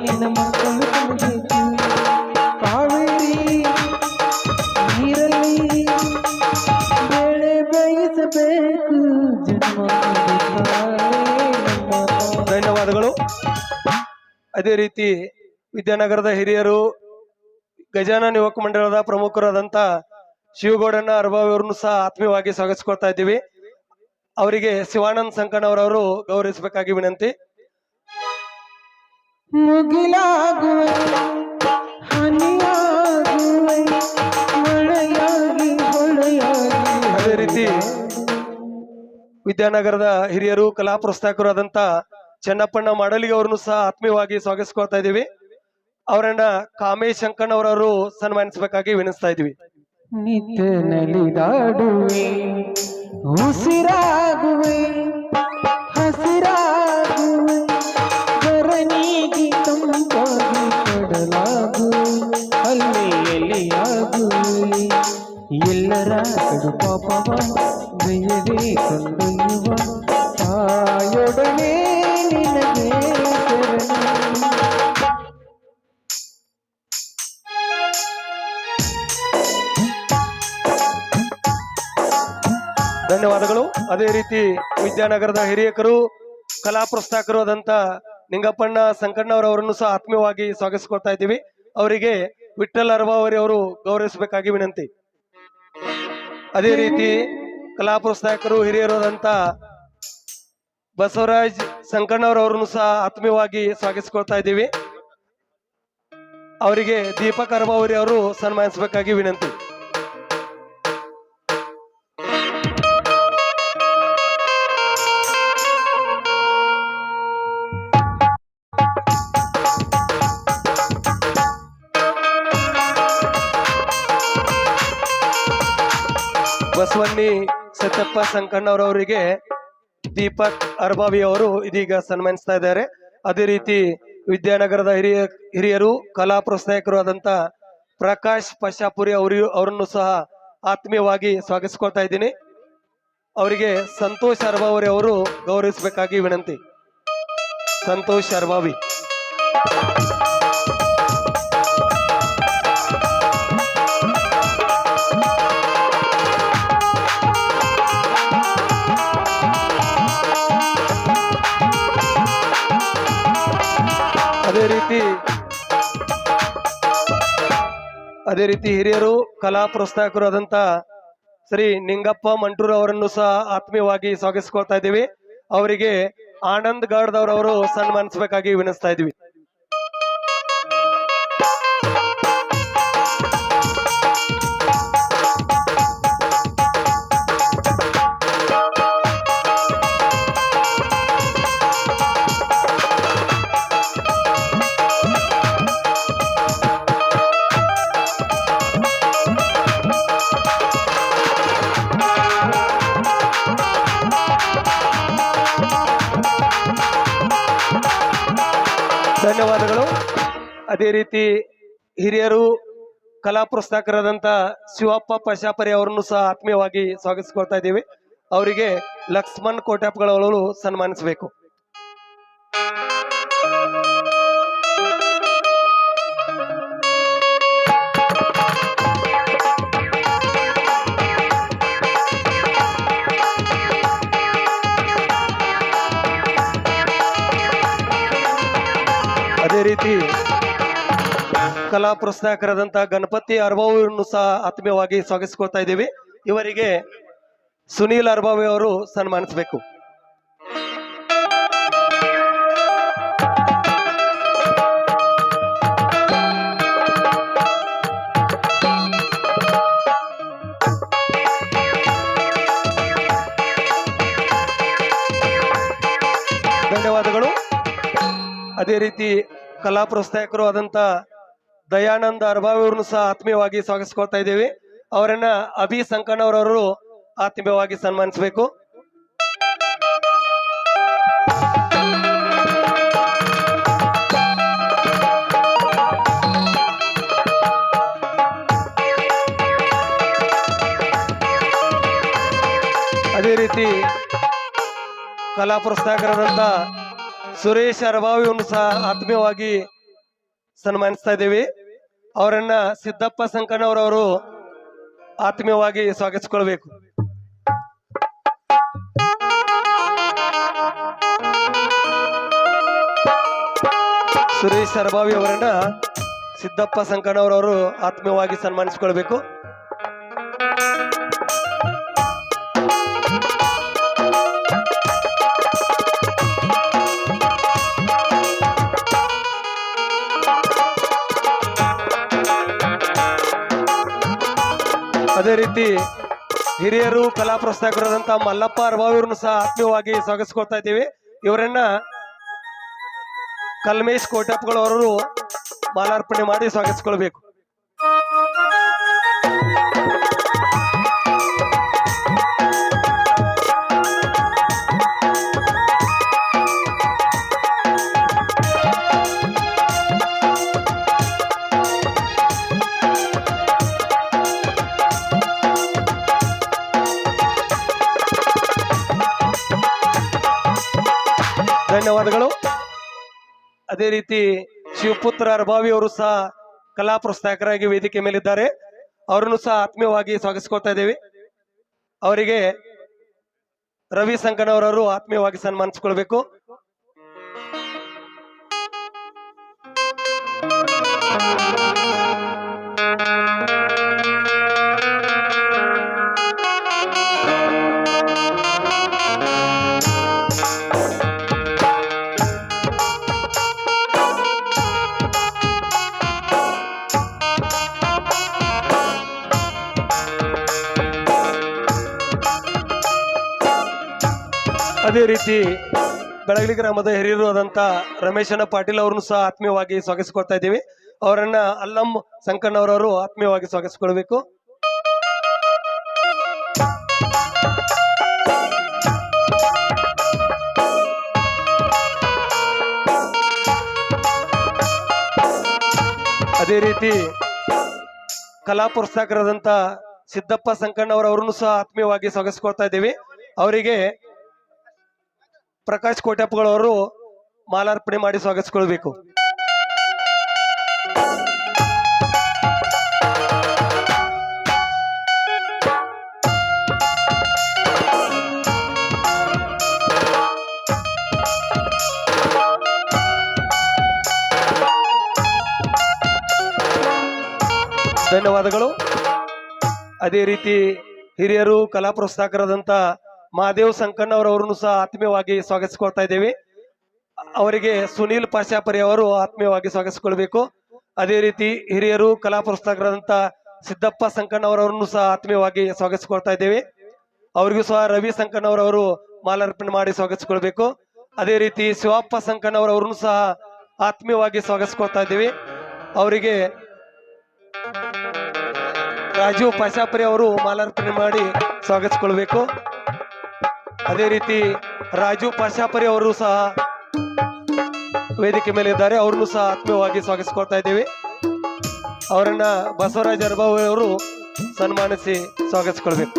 C: ನಿನ್ನ ಮಕ್ಕಳು ಕಲಿಬೇಕು. ಕಾವೇರಿ ನೀರಲ್ಲಿ ಬೆಳೆ ಬೇಯಿಸಬೇಕು, ಜನ್ಮ
A: ಧನ್ಯವಾದಗಳು. ಅದೇ ರೀತಿ ವಿದ್ಯಾನಗರದ ಹಿರಿಯರು, ಗಜಾನನ ಯುವಕ ಮಂಡಳದ ಪ್ರಮುಖರಾದಂತ ಶಿವಗೌಡನ ಅರಬಾವಿ ಅವರನ್ನು ಸಹ ಆತ್ಮೀಯವಾಗಿ ಸ್ವಾಗತಿಸ್ಕೊಳ್ತಾ ಇದ್ದೀವಿ. ಅವರಿಗೆ ಶಿವಾನಂದ್ ಸಂಕಣ್ಣವರವರು ಗೌರವಿಸಬೇಕಾಗಿ ವಿನಂತಿ.
C: ಮುಗಿಲಾಗುವೆ ಹನಿಯಾಗುವೆ ಮಳೆಯಾಗಿ ಹೊಳೆಯಾಗಿ.
A: ಅದೇ ರೀತಿ ವಿದ್ಯಾನಗರದ ಹಿರಿಯರು, ಕಲಾ ಪ್ರೋತ್ಸಾಹಕರಾದಂತ ಚೆನ್ನಪ್ಪಣ್ಣ ಮಾಡಲಿಗೆ ಅವರನ್ನು ಸಹ ಆತ್ಮೀಯವಾಗಿ ಸ್ವಾಗತಿಸ್ಕೊಳ್ತಾ ಇದ್ದೀವಿ. ಅವರನ್ನ ಕಾಮೇಶ್ ಶಂಕಣ್ಣವರವರು ಸನ್ಮಾನಿಸಬೇಕಾಗಿ ವಿನಿಸ್ತಾ ಇದ್ದೀವಿ.
C: ನಿತ್ಯ ನಲಿದಾಡುವೆ ಉಸಿರಾಗುವೆ ಹಸಿರಾಗುವೆ, ಬರನಿಗೆ ತಂಪಾಗಿ ಕಡಲಾಗುವೆ, ಅಲ್ಲಿ ಎಲ್ಲಿಯಾಗುವೆ. ಎಲ್ಲರ ಕಡು ಪಾಪವ ಬಯದೆ ಕೊಂಡೊಯ್ಯುವ ತಾಯೊಡನೆ ನಿನಗೆ
A: ಧನ್ಯವಾದಗಳು. ಅದೇ ರೀತಿ ವಿದ್ಯಾನಗರದ ಹಿರಿಯಕರು, ಕಲಾ ಪ್ರೋತ್ಸಾಹಕರು ಆದಂತ ನಿಂಗಪ್ಪಣ್ಣ ಸಂಕಣ್ಣವರವರನ್ನು ಸಹ ಆತ್ಮೀಯವಾಗಿ ಸ್ವಾಗತಿಸ್ಕೊಳ್ತಾ ಇದ್ದೀವಿ. ಅವರಿಗೆ ವಿಠ್ಠಲ್ ಅರಬಾವರಿ ಅವರು ಗೌರವಿಸಬೇಕಾಗಿ ವಿನಂತಿ. ಅದೇ ರೀತಿ ಕಲಾ ಪ್ರೋತ್ಸಾಹಕರು ಹಿರಿಯರಾದಂತ ಬಸವರಾಜ್ ಸಂಕಣ್ಣವರವರನ್ನು ಸಹ ಆತ್ಮೀಯವಾಗಿ ಸ್ವಾಗತಿಸ್ಕೊಳ್ತಾ ಇದ್ದೀವಿ. ಅವರಿಗೆ ದೀಪಕ್ ಅರಬಾವರಿ ಅವರು ಸನ್ಮಾನಿಸಬೇಕಾಗಿ ವಿನಂತಿ. ಬಸವಣ್ಣಿ ಸತ್ಯಪ್ಪ ಸಂಕಣ್ಣವರವರಿಗೆ ದೀಪಕ್ ಅರಬಾವಿ ಅವರು ಇದೀಗ ಸನ್ಮಾನಿಸ್ತಾ ಇದ್ದಾರೆ. ಅದೇ ರೀತಿ ವಿದ್ಯಾನಗರದ ಹಿರಿಯರು, ಕಲಾ ಪ್ರೋತ್ಸಾಹಕರು ಆದಂತ ಪ್ರಕಾಶ್ ಪಶಾಪುರಿ ಅವರನ್ನು ಸಹ ಆತ್ಮೀಯವಾಗಿ ಸ್ವಾಗತಿಸ್ಕೊಳ್ತಾ ಇದ್ದೀನಿ. ಅವರಿಗೆ ಸಂತೋಷ್ ಅರಬಾವಿ ಅವರು ಗೌರವಿಸಬೇಕಾಗಿ ವಿನಂತಿ. ಸಂತೋಷ್ ಅರಬಾವಿ. ಅದೇ ರೀತಿ ಹಿರಿಯರು, ಕಲಾ ಪ್ರೋತ್ಸಾಹಕರು ಆದಂತ ಶ್ರೀ ನಿಂಗಪ್ಪ ಮಂಟೂರ್ ಅವರನ್ನು ಸಹ ಆತ್ಮೀಯವಾಗಿ ಸ್ವಾಗತಿಸ್ಕೊಳ್ತಾ ಇದ್ದೀವಿ. ಅವರಿಗೆ ಆನಂದ್ ಗಾಡ್ದವರವರು ಸನ್ಮಾನಿಸಬೇಕಾಗಿ ವಿನಿಸ್ತಾ ಇದ್ದೀವಿ. ಧನ್ಯವಾದಗಳು. ಅದೇ ರೀತಿ ಹಿರಿಯರು, ಕಲಾ ಪ್ರೋತ್ಸಾಹಕರಾದಂತ ಶಿವಪ್ಪ ಪಶಾಪರಿ ಅವರನ್ನು ಸಹ ಆತ್ಮೀಯವಾಗಿ ಸ್ವಾಗತಿಸ್ಕೊಳ್ತಾ ಇದ್ದೀವಿ. ಅವರಿಗೆ ಲಕ್ಷ್ಮಣ್ ಕೋಟ್ಯಾಪ್ಗಳವರು ಸನ್ಮಾನಿಸಬೇಕು. ಅದೇ ರೀತಿ ಕಲಾ ಪ್ರೋತ್ಸಾಹಕರಾದಂತ ಗಣಪತಿ ಅರ್ಬಾವಿಯನ್ನು ಸಹ ಆತ್ಮೀಯವಾಗಿ ಸ್ವಾಗತಿಸ್ಕೊಳ್ತಾ ಇದ್ದೀವಿ. ಇವರಿಗೆ ಸುನೀಲ್ ಅರ್ಬಾವಿ ಅವರು ಸನ್ಮಾನಿಸಬೇಕು. ಧನ್ಯವಾದಗಳು. ಅದೇ ರೀತಿ ಕಲಾ ಪ್ರೋತ್ಸಾಹಕರು ಆದಂತ ದಯಾನಂದ ಅರ್ಬಾವಿ ಅವರನ್ನು ಸಹ ಆತ್ಮೀಯವಾಗಿ ಸ್ವಾಗತಿಸ್ಕೊಳ್ತಾ ಇದ್ದೀವಿ. ಅವರನ್ನ ಅಭಿ ಸಂಕನವರವರು ಆತ್ಮೀಯವಾಗಿ ಸನ್ಮಾನಿಸಬೇಕು. ಅದೇ ರೀತಿ ಕಲಾ ಪ್ರೋತ್ಸಾಹಕರಾದಂತ ಸುರೇಶ್ ಅರ್ಬಾವಿಯನ್ನು ಸಹ ಆತ್ಮೀಯವಾಗಿ ಸನ್ಮಾನಿಸ್ತಾ ಇದ್ದೀವಿ. ಅವರನ್ನ ಸಿದ್ದಪ್ಪ ಸಂಕನವರವರು ಆತ್ಮೀಯವಾಗಿ ಸ್ವಾಗತಿಸಿಕೊಳ್ಬೇಕು. ಸುರೇಶ್ ಅರ್ಬಾವಿ ಅವರನ್ನ ಸಿದ್ದಪ್ಪ ಸಂಕನವರವರು ಆತ್ಮೀಯವಾಗಿ ಸನ್ಮಾನಿಸಿಕೊಳ್ಬೇಕು. ಅದೇ ರೀತಿ ಹಿರಿಯರು ಕಲಾ ಪ್ರೋತ್ಸಾಹಕರಾದಂತಹ ಮಲ್ಲಪ್ಪ ಅರ್ಬಾವಿಯವ್ರನ್ನು ಸಹ ಆತ್ಮೀಯವಾಗಿ ಸ್ವಾಗತಿಸ್ಕೊಳ್ತಾ ಇದ್ದೀವಿ. ಇವರನ್ನ ಕಲ್ಮೇಶ್ ಕೋಟಪ್ಪಗಳವರು ಮಾಲಾರ್ಪಣೆ ಮಾಡಿ ಸ್ವಾಗತಿಸ್ಕೊಳ್ಬೇಕು. ಧನ್ಯವಾದಗಳು. ಅದೇ ರೀತಿ ಶಿವಪುತ್ರ ಅರ್ಬಾವಿ ಅವರು ಸಹ ಕಲಾ ಪ್ರೋತ್ಸಾಹಕರಾಗಿ ವೇದಿಕೆ ಮೇಲಿದ್ದಾರೆ. ಅವರನ್ನು ಸಹ ಆತ್ಮೀಯವಾಗಿ ಸ್ವಾಗತಿಸ್ಕೊಳ್ತಾ ಇದ್ದೀವಿ. ಅವರಿಗೆ ರವಿ ಸಂಕನವರವರು ಆತ್ಮೀಯವಾಗಿ ಸನ್ಮಾನಿಸಿಕೊಳ್ಬೇಕು. ಅದೇ ರೀತಿ ಬೆಳಗಲಿ ಗ್ರಾಮದ ಹಿರಿಯರು ಆದಂತ ರಮೇಶನ ಪಾಟೀಲ್ ಅವರನ್ನು ಸಹ ಆತ್ಮೀಯವಾಗಿ ಸ್ವಾಗತಿಸಿಕೊಳ್ತಾ ಇದ್ದೀವಿ. ಅವರನ್ನ ಅಲ್ಲಂ ಸಂಕಣ್ಣವರವರು ಆತ್ಮೀಯವಾಗಿ ಸ್ವಾಗತಿಸಿಕೊಳ್ಬೇಕು. ಅದೇ ರೀತಿ ಕಲಾ ಪ್ರೋತ್ಸಾಹಕರಾದಂತ ಸಿದ್ದಪ್ಪ ಸಂಕಣ್ಣವರವರನ್ನು ಸಹ ಆತ್ಮೀಯವಾಗಿ ಸ್ವಾಗತಿಸಿಕೊಳ್ತಾ ಇದ್ದೀವಿ. ಅವರಿಗೆ ಪ್ರಕಾಶ್ ಕೋಟಪ್ಪಗಳವರು ಮಾಲಾರ್ಪಣೆ ಮಾಡಿ ಸ್ವಾಗತಿಸಿಕೊಳ್ಬೇಕು. ಧನ್ಯವಾದಗಳು. ಅದೇ ರೀತಿ ಹಿರಿಯರು ಕಲಾ ಪ್ರೋತ್ಸಾಹಕರಾದಂತ ಮಹಾದೇವ್ ಸಂಕಣ್ಣವರವರನ್ನು ಸಹ ಆತ್ಮೀಯವಾಗಿ ಸ್ವಾಗತಿಸಿಕೊಳ್ತಾ ಇದ್ದೇವೆ. ಅವರಿಗೆ ಸುನೀಲ್ ಪಾಶಾಪರಿ ಅವರು ಆತ್ಮೀಯವಾಗಿ ಸ್ವಾಗತಿಸಿಕೊಳ್ಬೇಕು. ಅದೇ ರೀತಿ ಹಿರಿಯರು ಕಲಾ ಪ್ರೋತ್ಸಾಹಕರಾದಂತ ಸಿದ್ದಪ್ಪ ಸಂಕಣ್ಣವರವರನ್ನು ಸಹ ಆತ್ಮೀಯವಾಗಿ ಸ್ವಾಗತಿಸಿಕೊಳ್ತಾ ಇದ್ದೇವೆ. ಅವರಿಗೂ ಸಹ ರವಿ ಸಂಕಣ್ಣವರವರು ಮಾಲಾರ್ಪಣೆ ಮಾಡಿ ಸ್ವಾಗತಿಸಿಕೊಳ್ಬೇಕು. ಅದೇ ರೀತಿ ಶಿವಪ್ಪ ಸಂಕಣ್ಣವರವರನ್ನು ಸಹ ಆತ್ಮೀಯವಾಗಿ ಸ್ವಾಗತಿಸಿಕೊಳ್ತಾ ಇದ್ದೇವೆ. ಅವರಿಗೆ ರಾಜೀವ್ ಪಾಶಾಪರಿ ಅವರು ಮಾಲಾರ್ಪಣೆ ಮಾಡಿ ಸ್ವಾಗತಿಸಿಕೊಳ್ಬೇಕು. ಅದೇ ರೀತಿ ರಾಜು ಪಾಶಾಪರಿ ಅವರು ಸಹ ವೇದಿಕೆ ಮೇಲೆ ಇದ್ದಾರೆ. ಅವ್ರನ್ನು ಸಹ ಆತ್ಮೀಯವಾಗಿ ಸ್ವಾಗತಿಸಿಕೊಳ್ತಾ ಇದ್ದೇವೆ. ಅವರನ್ನ ಬಸವರಾಜ ಅರ್ಬಾವಿ ಅವರು ಸನ್ಮಾನಿಸಿ ಸ್ವಾಗತಿಸಿಕೊಳ್ಬೇಕು.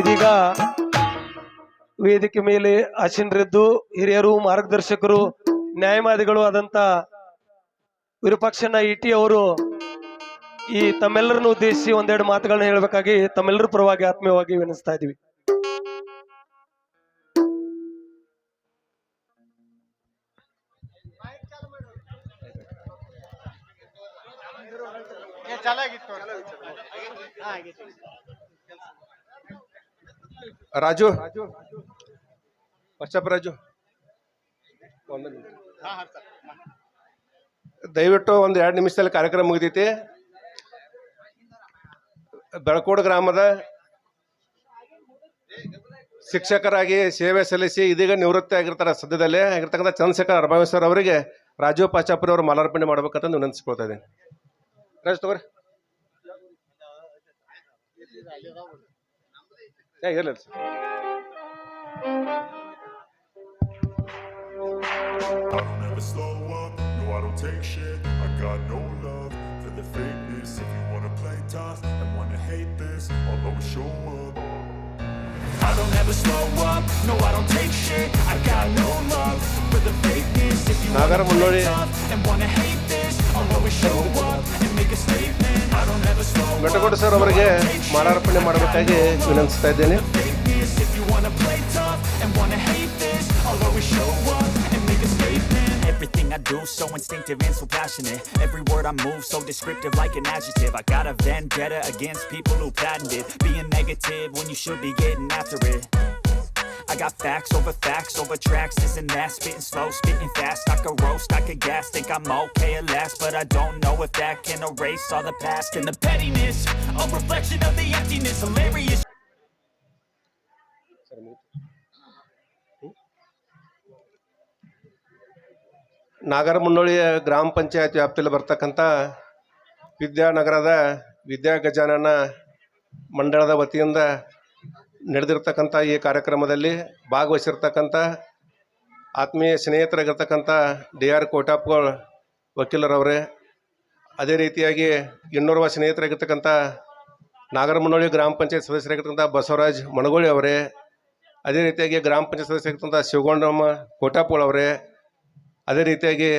A: ಇದೇ ಸಂಘ ವೇದಿಕೆ ಮೇಲೆ ಆಸೀನರಿದ್ದು ಹಿರಿಯರು, ಮಾರ್ಗದರ್ಶಕರು, ನ್ಯಾಯವಾದಿಗಳು ಆದಂತ ವಿರೂಪಾಕ್ಷಣ್ಣ ಇಟಿ ಅವರು ಈ ತಮ್ಮೆಲ್ಲರನ್ನು ಉದ್ದೇಶಿಸಿ ಒಂದೆರಡು ಮಾತುಗಳನ್ನ ಹೇಳಬೇಕಾಗಿ ತಮ್ಮೆಲ್ಲರ ಪರವಾಗಿ ಆತ್ಮೀಯವಾಗಿ ವಿನಿಸ್ತಾ ಇದ್ದೀವಿ.
D: ರಾಜು ವರ್ಷಪ್ಪ ರಾಜು ದಯವಿಟ್ಟು ಒಂದು 2 ನಿಮಿಷದಲ್ಲಿ ಕಾರ್ಯಕ್ರಮ ಮುಗಿದೈತಿ. ಬೆಳಕೋಡು ಗ್ರಾಮದ ಶಿಕ್ಷಕರಾಗಿ ಸೇವೆ ಸಲ್ಲಿಸಿ ಇದೀಗ ನಿವೃತ್ತಿ ಆಗಿರ್ತಾರೆ, ಸದ್ಯದಲ್ಲೇ ಆಗಿರ್ತಕ್ಕಂಥ ಚಂದ್ರಶೇಖರ್ ಅರ್ಬಾವಿ ಸರ್ ಅವರಿಗೆ ರಾಜೀವ್ ಪಾಚಾಪುರಿ ಅವರು ಮಾಲಾರ್ಪಣೆ ಮಾಡ್ಬೇಕಂತ ವಿನಂತಿಸ್ಕೊಳ್ತಾ ಇದ್ದೀನಿ. ರಾಜ್ ತಗೋರಿ. ಇಲ್ಲ sir.
E: I don't ever slow up, no I don't take shit. I got no love for the fakeness. If you wanna play tough and wanna hate this, I'll always show up. I don't ever slow up, no I don't take shit. I got no love for the fakeness. If you wanna play tough and wanna hate this, I'll always show up and make a statement. I don't ever slow up.
D: ಬೆಟ್ಟಕೋಟೆ sir ಅವರಿಗೆ ಮಾಲಾರ್ಪಣೆ ಮಾಡಬೇಕಾಗಿ ವಿನಂತಿಸ್ತಾ ಇದ್ದೇನೆ.
E: If you wanna play tough and wanna hate this, I'll always show up and make a statement.
F: Everything I do so instinctive and so passionate. Every word I move so descriptive like an adjective. I got a vendetta against people who patented being negative when you should be getting after it. I got facts over tracks, this and that. Spitting slow, spitting fast. I could roast, I could gas. Think I'm okay at last, but I don't know if that can erase all the past. And the pettiness, a reflection of the emptiness. Hilarious.
D: Nagaramunnoli ಗ್ರಾಮ ಪಂಚಾಯತ್ ವ್ಯಾಪ್ತಿಯಲ್ಲಿ ಬರ್ತಕ್ಕಂಥ ವಿದ್ಯಾನಗರದ ವಿದ್ಯಾ ಗಜಾನನ ಮಂಡಳದ ವತಿಯಿಂದ ನಡೆದಿರ್ತಕ್ಕಂಥ ಈ ಕಾರ್ಯಕ್ರಮದಲ್ಲಿ ಭಾಗವಹಿಸಿರ್ತಕ್ಕಂಥ ಆತ್ಮೀಯ ಸ್ನೇಹಿತರಾಗಿರ್ತಕ್ಕಂಥ DR ಕೋಟಾಪ್ಗೋಳ್ ವಕೀಲರವರೇ, ಅದೇ ರೀತಿಯಾಗಿ ಇನ್ನೋರ್ವ ಸ್ನೇಹಿತರಾಗಿರ್ತಕ್ಕಂಥ ನಾಗರಮುನ್ನೋಳಿ ಗ್ರಾಮ ಪಂಚಾಯತ್ ಸದಸ್ಯರಾಗಿರ್ತಕ್ಕಂಥ ಬಸವರಾಜ್ ಮಣಗೋಳಿ ಅವರೇ, ಅದೇ ರೀತಿಯಾಗಿ ಗ್ರಾಮ ಪಂಚಾಯತ್ ಸದಸ್ಯರಾಗಿರ್ತಕ್ಕಂಥ ಶಿವಗೊಂಡಮ್ಮ ಕೋಟಾಪ್ಗೋಳ್ ಅವರೇ, ಅದೇ ರೀತಿಯಾಗಿ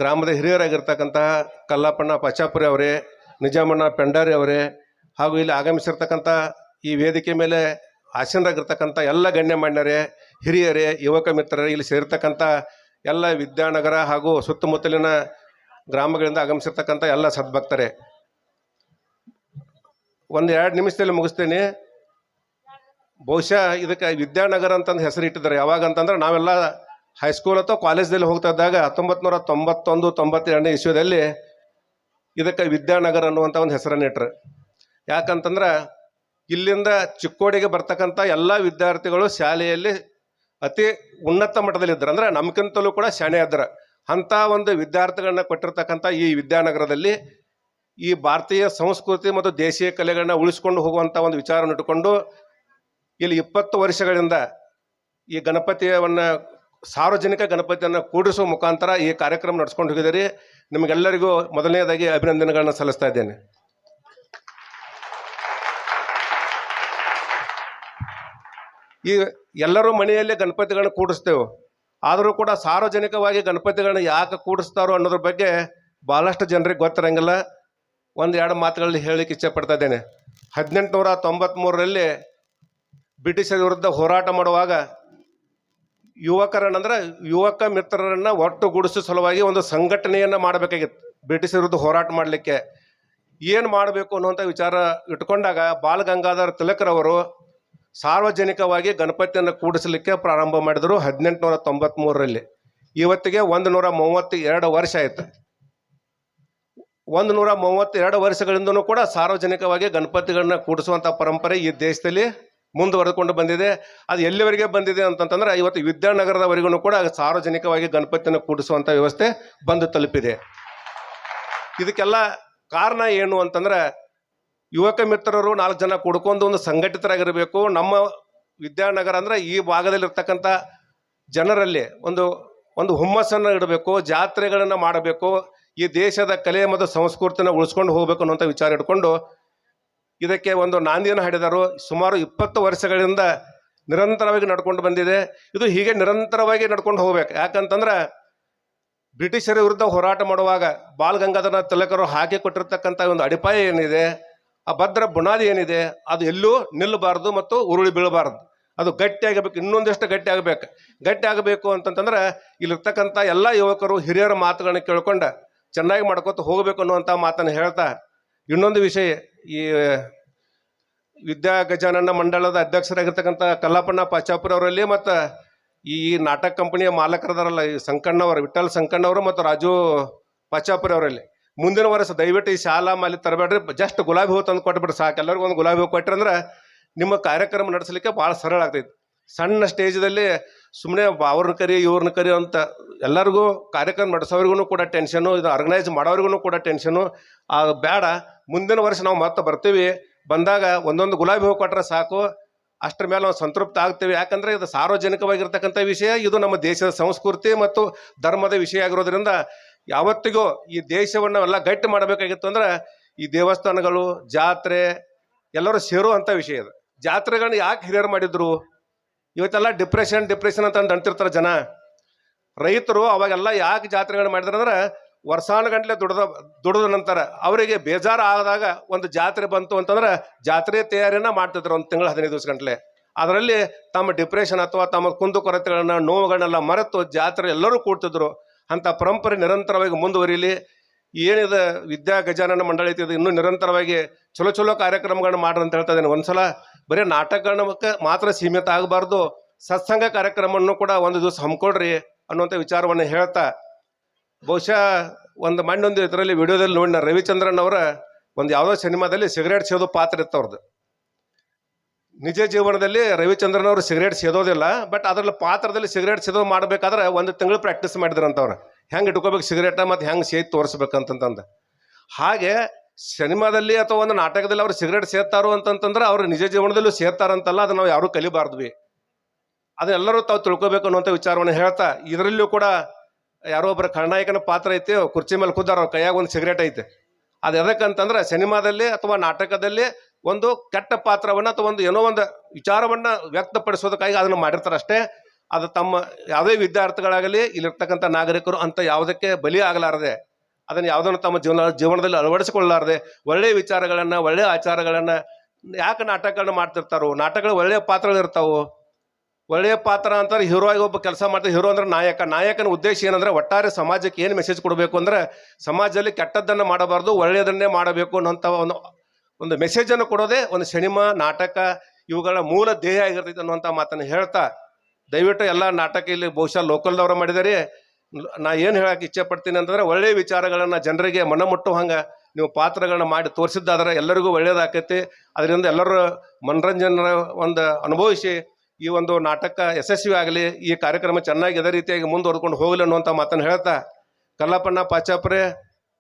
D: ಗ್ರಾಮದ ಹಿರಿಯರಾಗಿರ್ತಕ್ಕಂತಹ ಕಲ್ಲಪ್ಪಣ್ಣ ಪಾಚಾಪುರಿ ಅವರೇ, ನಿಜಾಮಣ್ಣ ಪೆಂಡಾರಿ ಅವರೇ, ಹಾಗೂ ಇಲ್ಲಿ ಆಗಮಿಸಿರ್ತಕ್ಕಂಥ ಈ ವೇದಿಕೆ ಮೇಲೆ ಆಸೀನರಾಗಿರ್ತಕ್ಕಂಥ ಎಲ್ಲ ಗಣ್ಯಮಾನ್ಯರೇ, ಹಿರಿಯರೇ, ಯುವಕ ಮಿತ್ರರೇ, ಇಲ್ಲಿ ಸೇರಿರ್ತಕ್ಕಂಥ ಎಲ್ಲ ವಿದ್ಯಾನಗರ ಹಾಗೂ ಸುತ್ತಮುತ್ತಲಿನ ಗ್ರಾಮಗಳಿಂದ ಆಗಮಿಸಿರ್ತಕ್ಕಂಥ ಎಲ್ಲ ಸದ್ಭಕ್ತರೇ, 1-2 ನಿಮಿಷದಲ್ಲಿ ಮುಗಿಸ್ತೇನೆ. ಬಹುಶಃ ಇದಕ್ಕೆ ವಿದ್ಯಾನಗರ ಅಂತಂದು ಹೆಸರು ಇಟ್ಟಿದ್ದಾರೆ. ಯಾವಾಗ ಅಂತಂದ್ರೆ ನಾವೆಲ್ಲ ಹೈಸ್ಕೂಲ್ ಅಥವಾ ಕಾಲೇಜ್ದಲ್ಲಿ ಹೋಗ್ತಾ ಇದ್ದಾಗ 1991-92 ಇಸ್ವಿಯಲ್ಲಿ ಇದಕ್ಕೆ ವಿದ್ಯಾನಗರ ಅನ್ನುವಂಥ ಒಂದು ಹೆಸರನ್ನು ಇಟ್ಟರು. ಯಾಕಂತಂದ್ರೆ ಇಲ್ಲಿಂದ ಚಿಕ್ಕೋಡಿಗೆ ಬರ್ತಕ್ಕಂಥ ಎಲ್ಲ ವಿದ್ಯಾರ್ಥಿಗಳು ಶಾಲೆಯಲ್ಲಿ ಅತಿ ಉನ್ನತ ಮಟ್ಟದಲ್ಲಿದ್ದರು, ಅಂದರೆ ನಮ್ಗಿಂತಲೂ ಕೂಡ ಶಾಣೆ ಇದ್ದರು. ಅಂಥ ಒಂದು ವಿದ್ಯಾರ್ಥಿಗಳನ್ನ ಕೊಟ್ಟಿರ್ತಕ್ಕಂಥ ಈ ವಿದ್ಯಾನಗರದಲ್ಲಿ ಈ ಭಾರತೀಯ ಸಂಸ್ಕೃತಿ ಮತ್ತು ದೇಶೀಯ ಕಲೆಗಳನ್ನ ಉಳಿಸ್ಕೊಂಡು ಹೋಗುವಂಥ ಒಂದು ವಿಚಾರವನ್ನು ಇಟ್ಟುಕೊಂಡು ಇಲ್ಲಿ 20 ವರ್ಷಗಳಿಂದ ಈ ಗಣಪತಿಯನ್ನು ಸಾರ್ವಜನಿಕ ಗಣಪತಿಯನ್ನು ಕೂಡಿಸುವ ಮುಖಾಂತರ ಈ ಕಾರ್ಯಕ್ರಮ ನಡೆಸ್ಕೊಂಡು ಹೋಗಿದ್ದೀರಿ. ನಿಮಗೆಲ್ಲರಿಗೂ ಮೊದಲನೇದಾಗಿ ಅಭಿನಂದನೆಗಳನ್ನ ಸಲ್ಲಿಸ್ತಾ ಇದ್ದೇನೆ. ಈ ಎಲ್ಲರೂ ಮನೆಯಲ್ಲೇ ಗಣಪತಿಗಳನ್ನ ಕೂಡಿಸ್ತೇವೆ, ಆದರೂ ಕೂಡ ಸಾರ್ವಜನಿಕವಾಗಿ ಗಣಪತಿಗಳನ್ನ ಯಾಕೆ ಕೂಡಿಸ್ತಾರೋ ಅನ್ನೋದ್ರ ಬಗ್ಗೆ ಭಾಳಷ್ಟು ಜನರಿಗೆ ಗೊತ್ತಿರಂಗಿಲ್ಲ. 1-2 ಮಾತುಗಳಲ್ಲಿ ಹೇಳಲಿಕ್ಕೆ ಇಚ್ಛೆಪಡ್ತಾ ಇದ್ದೇನೆ. 1893ರಲ್ಲಿ ಬ್ರಿಟಿಷರ ವಿರುದ್ಧ ಹೋರಾಟ ಮಾಡುವಾಗ ಯುವಕರನ್ನಂದ್ರೆ ಯುವಕ ಮಿತ್ರರನ್ನ ಒಟ್ಟುಗೂಡಿಸೋ ಸಲುವಾಗಿ ಒಂದು ಸಂಘಟನೆಯನ್ನು ಮಾಡಬೇಕಾಗಿತ್ತು. ಬ್ರಿಟಿಷರ ವಿರುದ್ಧ ಹೋರಾಟ ಮಾಡಲಿಕ್ಕೆ ಏನು ಮಾಡಬೇಕು ಅನ್ನುವಂಥ ವಿಚಾರ ಇಟ್ಕೊಂಡಾಗ ಬಾಲ ಗಂಗಾಧರ ತಿಲಕರವರು ಸಾರ್ವಜನಿಕವಾಗಿ ಗಣಪತಿಯನ್ನು ಕೂಡಿಸಲಿಕ್ಕೆ ಪ್ರಾರಂಭ ಮಾಡಿದರು 1893ರಲ್ಲಿ. ಇವತ್ತಿಗೆ 132 ವರ್ಷ ಆಯಿತು. 132 ವರ್ಷಗಳಿಂದನೂ ಕೂಡ ಸಾರ್ವಜನಿಕವಾಗಿ ಗಣಪತಿಗಳನ್ನ ಕೂಡಿಸುವಂಥ ಪರಂಪರೆ ಈ ದೇಶದಲ್ಲಿ ಮುಂದುವರೆದುಕೊಂಡು ಬಂದಿದೆ. ಅದು ಎಲ್ಲಿವರೆಗೆ ಬಂದಿದೆ ಅಂತಂತಂದ್ರೆ ಇವತ್ತು ವಿದ್ಯಾನಗರದವರೆಗೂ ಕೂಡ ಸಾರ್ವಜನಿಕವಾಗಿ ಗಣಪತಿಯನ್ನು ಕೂಡಿಸುವಂಥ ವ್ಯವಸ್ಥೆ ಬಂದು ತಲುಪಿದೆ. ಇದಕ್ಕೆಲ್ಲ ಕಾರಣ ಏನು ಅಂತಂದ್ರೆ ಯುವಕ ಮಿತ್ರರು 4 ಜನ ಕೂಡ್ಕೊಂಡು ಒಂದು ಸಂಘಟಿತರಾಗಿರಬೇಕು. ನಮ್ಮ ವಿದ್ಯಾನಗರ ಅಂದ್ರೆ ಈ ಭಾಗದಲ್ಲಿರ್ತಕ್ಕಂಥ ಜನರಲ್ಲಿ ಒಂದು ಹುಮ್ಮಸ್ಸನ್ನು ಇಡಬೇಕು, ಜಾತ್ರೆಗಳನ್ನು ಮಾಡಬೇಕು, ಈ ದೇಶದ ಕಲೆ ಮತ್ತು ಸಂಸ್ಕೃತಿನ ಉಳಿಸ್ಕೊಂಡು ಹೋಗ್ಬೇಕು ಅನ್ನೋಂಥ ವಿಚಾರ ಇಟ್ಕೊಂಡು ಇದಕ್ಕೆ ಒಂದು ನಾಂದಿಯನ್ನು ಹಾಡಿದರು. ಸುಮಾರು 20 ವರ್ಷಗಳಿಂದ ನಿರಂತರವಾಗಿ ನಡ್ಕೊಂಡು ಬಂದಿದೆ. ಇದು ಹೀಗೆ ನಿರಂತರವಾಗಿ ನಡ್ಕೊಂಡು ಹೋಗ್ಬೇಕು. ಯಾಕಂತಂದ್ರೆ ಬ್ರಿಟಿಷರ ವಿರುದ್ಧ ಹೋರಾಟ ಮಾಡುವಾಗ ಬಾಲ್ ಗಂಗಾಧರ ತಿಲಕರು ಹಾಕಿ ಕೊಟ್ಟಿರ್ತಕ್ಕಂಥ ಒಂದು ಅಡಿಪಾಯ ಏನಿದೆ, ಆ ಭದ್ರ ಬುನಾದಿ ಏನಿದೆ, ಅದು ಎಲ್ಲೂ ನಿಲ್ಲಬಾರ್ದು ಮತ್ತು ಉರುಳಿ ಬೀಳಬಾರ್ದು. ಅದು ಗಟ್ಟಿಯಾಗಬೇಕು, ಇನ್ನೊಂದಿಷ್ಟು ಗಟ್ಟಿ ಆಗಬೇಕು ಅಂತಂತಂದ್ರೆ ಇಲ್ಲಿರ್ತಕ್ಕಂಥ ಎಲ್ಲ ಯುವಕರು ಹಿರಿಯರ ಮಾತುಗಳನ್ನ ಕೇಳ್ಕೊಂಡು ಚೆನ್ನಾಗಿ ಮಾಡ್ಕೊತ ಹೋಗಬೇಕು ಅನ್ನುವಂಥ ಮಾತನ್ನು ಹೇಳ್ತಾ, ಇನ್ನೊಂದು ವಿಷಯ, ಈ ವಿದ್ಯಾ ಗಜಾನನ ಮಂಡಳದ ಅಧ್ಯಕ್ಷರಾಗಿರ್ತಕ್ಕಂಥ ಕಲ್ಲಪ್ಪಣ್ಣ ಪಾಚಾಪುರ ಅವರಲ್ಲಿ ಮತ್ತು ಈ ನಾಟಕ ಕಂಪನಿಯ ಮಾಲಕರದಾರಲ್ಲ ಈ ಸಂಕಣ್ಣವರು, ವಿಠಲ್ ಸಂಕಣ್ಣವರು ಮತ್ತು ರಾಜು ಪಾಚಾಪುರ ಅವರಲ್ಲಿ ಮುಂದಿನ ವರ್ಷ ದಯವಿಟ್ಟು ಈ ಶಾಲಾ ಮಾಲಿ ತರಬೇಡ್ರಿ, ಜಸ್ಟ್ ಗುಲಾಬಿ ಹೂ ತಂದು ಕೊಟ್ಬಿಡ್ರಿ ಸಾಕು. ಎಲ್ಲರಿಗೂ ಒಂದು ಗುಲಾಬಿ ಹೂ ಕೊಟ್ರಂದ್ರೆ ನಿಮ್ಮ ಕಾರ್ಯಕ್ರಮ ನಡೆಸಲಿಕ್ಕೆ ಭಾಳ ಸರಳ ಆಗ್ತೈತಿ. ಸಣ್ಣ ಸ್ಟೇಜ್ದಲ್ಲಿ ಸುಮ್ಮನೆ ಅವ್ರನ್ನ ಕರಿ ಇವ್ರನ್ನ ಕರಿ ಅಂತ ಎಲ್ಲರಿಗೂ ಕಾರ್ಯಕ್ರಮ ನಡೆಸೋರಿಗೂ ಕೂಡ ಟೆನ್ಷನು, ಇದು ಆರ್ಗನೈಸ್ ಮಾಡೋರಿಗೂ ಕೂಡ ಟೆನ್ಷನು. ಬೇಡ, ಮುಂದಿನ ವರ್ಷ ನಾವು ಮತ್ತೆ ಬರ್ತೀವಿ, ಬಂದಾಗ ಒಂದೊಂದು ಗುಲಾಬಿ ಹೂ ಕೊಟ್ರೆ ಸಾಕು, ಅಷ್ಟರ ಮೇಲೆ ನಾವು ಸಂತೃಪ್ತ ಆಗ್ತೇವೆ. ಯಾಕಂದರೆ ಇದು ಸಾರ್ವಜನಿಕವಾಗಿರ್ತಕ್ಕಂಥ ವಿಷಯ, ಇದು ನಮ್ಮ ದೇಶದ ಸಂಸ್ಕೃತಿ ಮತ್ತು ಧರ್ಮದ ವಿಷಯ ಆಗಿರೋದ್ರಿಂದ ಯಾವತ್ತಿಗೂ ಈ ದೇಶವನ್ನು ಎಲ್ಲ ಗಟ್ಟಿ ಮಾಡಬೇಕಾಗಿತ್ತು ಅಂದ್ರೆ ಈ ದೇವಸ್ಥಾನಗಳು, ಜಾತ್ರೆ ಎಲ್ಲರೂ ಸೇರುವಂಥ ವಿಷಯ ಇದು. ಜಾತ್ರೆಗಳನ್ನ ಯಾಕೆ ಹಿರಿಯರು ಮಾಡಿದ್ರು? ಇವತ್ತೆಲ್ಲ ಡಿಪ್ರೆಷನ್ ಅಂತ ಅಂತಿರ್ತಾರೆ ಜನ. ರೈತರು ಅವಾಗೆಲ್ಲ ಯಾಕೆ ಜಾತ್ರೆಗಳನ್ನ ಮಾಡಿದ್ರು ಅಂದ್ರೆ ವರ್ಷಾನುಗಂಟ್ಲೆ ದುಡಿದ ನಂತರ ಅವರಿಗೆ ಬೇಜಾರು ಆದಾಗ ಒಂದು ಜಾತ್ರೆ ಬಂತು ಅಂತಂದ್ರೆ ಜಾತ್ರೆ ತಯಾರಿನ ಮಾಡ್ತಿದ್ರು ಒಂದು ತಿಂಗಳು 15 ದಿವಸ ಗಂಟ್ಲೆ. ಅದರಲ್ಲಿ ತಮ್ಮ ಡಿಪ್ರೆಷನ್ ಅಥವಾ ತಮ್ಮ ಕುಂದುಕೊರತೆಗಳನ್ನ ನೋವುಗಳನ್ನೆಲ್ಲ ಮರೆತು ಜಾತ್ರೆ ಎಲ್ಲರೂ ಕೂಡ್ತಿದ್ರು. ಅಂಥ ಪರಂಪರೆ ನಿರಂತರವಾಗಿ ಮುಂದುವರಿಲಿ. ಏನಿದೆ ವಿದ್ಯಾ ಗಜಾನನ ಮಂಡಳಿ ಐತಿ, ಇನ್ನೂ ನಿರಂತರವಾಗಿ ಚಲೋ ಕಾರ್ಯಕ್ರಮಗಳನ್ನ ಮಾಡ್ರಿ ಅಂತ ಹೇಳ್ತಾ ಇದ್ದೀನಿ. ಒಂದ್ಸಲ ಬರೀ ನಾಟಕಕ್ಕೆ ಮಾತ್ರ ಸೀಮಿತ ಆಗಬಾರ್ದು, ಸತ್ಸಂಗ ಕಾರ್ಯಕ್ರಮವನ್ನು ಕೂಡ ಒಂದು ದಿವಸ ಹಮ್ಮಿಕೊಡ್ರಿ ಅನ್ನುವಂಥ ವಿಚಾರವನ್ನು ಹೇಳ್ತಾ, ಬಹುಶಃ ಒಂದು ಮಣ್ಣೊಂದು ಇದರಲ್ಲಿ ವಿಡಿಯೋದಲ್ಲಿ ನೋಡಿನ ರವಿಚಂದ್ರನ್ ಅವರ ಒಂದು ಯಾವುದೋ ಸಿನಿಮಾದಲ್ಲಿ ಸಿಗರೇಟ್ ಸೇದೋ ಪಾತ್ರ ಇತ್ತು ಅವ್ರದ್ದು. ನಿಜ ಜೀವನದಲ್ಲಿ ರವಿಚಂದ್ರನ್ ಅವರು ಸಿಗರೇಟ್ ಸೇದೋದಿಲ್ಲ, ಬಟ್ ಅದರಲ್ಲಿ ಪಾತ್ರದಲ್ಲಿ ಸಿಗರೇಟ್ ಸೇದೋದು ಮಾಡಬೇಕಾದ್ರೆ 1 ತಿಂಗಳು ಪ್ರಾಕ್ಟೀಸ್ ಮಾಡಿದ್ರಂತವ್ರು, ಹೆಂಗೆ ಇಟ್ಕೋಬೇಕು ಸಿಗರೇಟ ಮತ್ತು ಹೆಂಗೆ ಸೇದಿ ತೋರಿಸ್ಬೇಕಂತಂದು. ಹಾಗೆ ಸಿನಿಮಾದಲ್ಲಿ ಅಥವಾ ಒಂದು ನಾಟಕದಲ್ಲಿ ಅವ್ರು ಸಿಗರೇಟ್ ಸೇರ್ತಾರೋ ಅಂತಂತಂದ್ರೆ ಅವ್ರು ನಿಜ ಜೀವನದಲ್ಲೂ ಸೇರ್ತಾರಂತಲ್ಲ, ಅದನ್ನ ನಾವು ಯಾರೂ ಕಲಿಬಾರ್ದ್ವಿ. ಅದನ್ನೆಲ್ಲರೂ ತಾವು ತಿಳ್ಕೊಬೇಕು ಅನ್ನುವಂಥ ವಿಚಾರವನ್ನು ಹೇಳ್ತಾ, ಇದರಲ್ಲೂ ಕೂಡ ಯಾರೋ ಒಬ್ಬರ ಖಳನಾಯಕನ ಪಾತ್ರ ಐತಿ, ಕುರ್ಚಿ ಮೇಲೆ ಕೂದಾರ, ಅವ್ರ ಕೈಯಾಗ ಒಂದು ಸಿಗರೇಟ್ ಐತೆ. ಅದು ಎದಕ್ಕಂತಂದ್ರೆ ಸಿನಿಮಾದಲ್ಲಿ ಅಥವಾ ನಾಟಕದಲ್ಲಿ ಒಂದು ಕೆಟ್ಟ ಪಾತ್ರವನ್ನು ಅಥವಾ ಒಂದು ಏನೋ ಒಂದು ವಿಚಾರವನ್ನು ವ್ಯಕ್ತಪಡಿಸೋದಕ್ಕಾಗಿ ಅದನ್ನು ಮಾಡಿರ್ತಾರೆ ಅಷ್ಟೇ. ಅದು ತಮ್ಮ ಯಾವುದೇ ವಿದ್ಯಾರ್ಥಿಗಳಾಗಲಿ ಇಲ್ಲಿರ್ತಕ್ಕಂಥ ನಾಗರಿಕರು ಅಂತ ಯಾವುದಕ್ಕೆ ಬಲಿ ಆಗಲಾರದೆ, ಅದನ್ನು ಯಾವುದನ್ನು ತಮ್ಮ ಜೀವನದಲ್ಲಿ ಅಳವಡಿಸಿಕೊಳ್ಳಲಾರದೆ ಒಳ್ಳೆಯ ವಿಚಾರಗಳನ್ನು, ಒಳ್ಳೆಯ ಆಚಾರಗಳನ್ನು, ಯಾಕೆ ನಾಟಕಗಳನ್ನ ಮಾಡ್ತಿರ್ತಾರೋ, ನಾಟಕಗಳು ಒಳ್ಳೆಯ ಪಾತ್ರಗಳು ಇರ್ತಾವೆ. ಒಳ್ಳೆಯ ಪಾತ್ರ ಅಂತಾರೆ ಹೀರೋ ಆಗಿ ಒಬ್ಬ ಕೆಲಸ ಮಾಡ್ತಾರೆ. ಹೀರೋ ಅಂದ್ರೆ ನಾಯಕನ ಉದ್ದೇಶ ಏನಂದ್ರೆ ಒಟ್ಟಾರೆ ಸಮಾಜಕ್ಕೆ ಏನು ಮೆಸೇಜ್ ಕೊಡಬೇಕು ಅಂದ್ರೆ ಸಮಾಜದಲ್ಲಿ ಕೆಟ್ಟದ್ದನ್ನು ಮಾಡಬಾರ್ದು, ಒಳ್ಳೆಯದನ್ನೇ ಮಾಡಬೇಕು ಅನ್ನೋಂಥ ಒಂದು ಮೆಸೇಜನ್ನು ಕೊಡೋದೇ ಒಂದು ಸಿನಿಮಾ, ನಾಟಕ ಇವುಗಳ ಮೂಲ ಧ್ಯೇಯ ಆಗಿರ್ತೈತೆ ಅನ್ನುವಂಥ ಮಾತನ್ನು ಹೇಳ್ತಾ, ದಯವಿಟ್ಟು ಎಲ್ಲ ನಾಟಕ ಇಲ್ಲಿ ಬಹುಶಃ ಲೋಕಲ್ದವ್ರು ಮಾಡಿದಾರೆ. ನಾ ಏನು ಹೇಳಕ್ಕೆ ಇಚ್ಛೆ ಪಡ್ತೀನಿ ಅಂತಂದ್ರೆ ಒಳ್ಳೆಯ ವಿಚಾರಗಳನ್ನು ಜನರಿಗೆ ಮನಮುಟ್ಟುವ ಹಂಗೆ ನೀವು ಪಾತ್ರಗಳನ್ನ ಮಾಡಿ ತೋರಿಸಿದ್ದಾದ್ರೆ ಎಲ್ಲರಿಗೂ ಒಳ್ಳೇದಾಕೈತಿ. ಅದರಿಂದ ಎಲ್ಲರೂ ಮನರಂಜನೆ ಒಂದು ಅನುಭವಿಸಿ ಈ ಒಂದು ನಾಟಕ ಯಶಸ್ವಿ ಆಗಲಿ, ಈ ಕಾರ್ಯಕ್ರಮ ಚೆನ್ನಾಗಿ ಅದೇ ರೀತಿಯಾಗಿ ಮುಂದುವರ್ಕೊಂಡು ಹೋಗಲಿ ಅನ್ನುವಂಥ ಮಾತನ್ನು ಹೇಳ್ತಾ, ಕಲ್ಲಪ್ಪಣ್ಣ ಪಾಚಾಪುರೆ,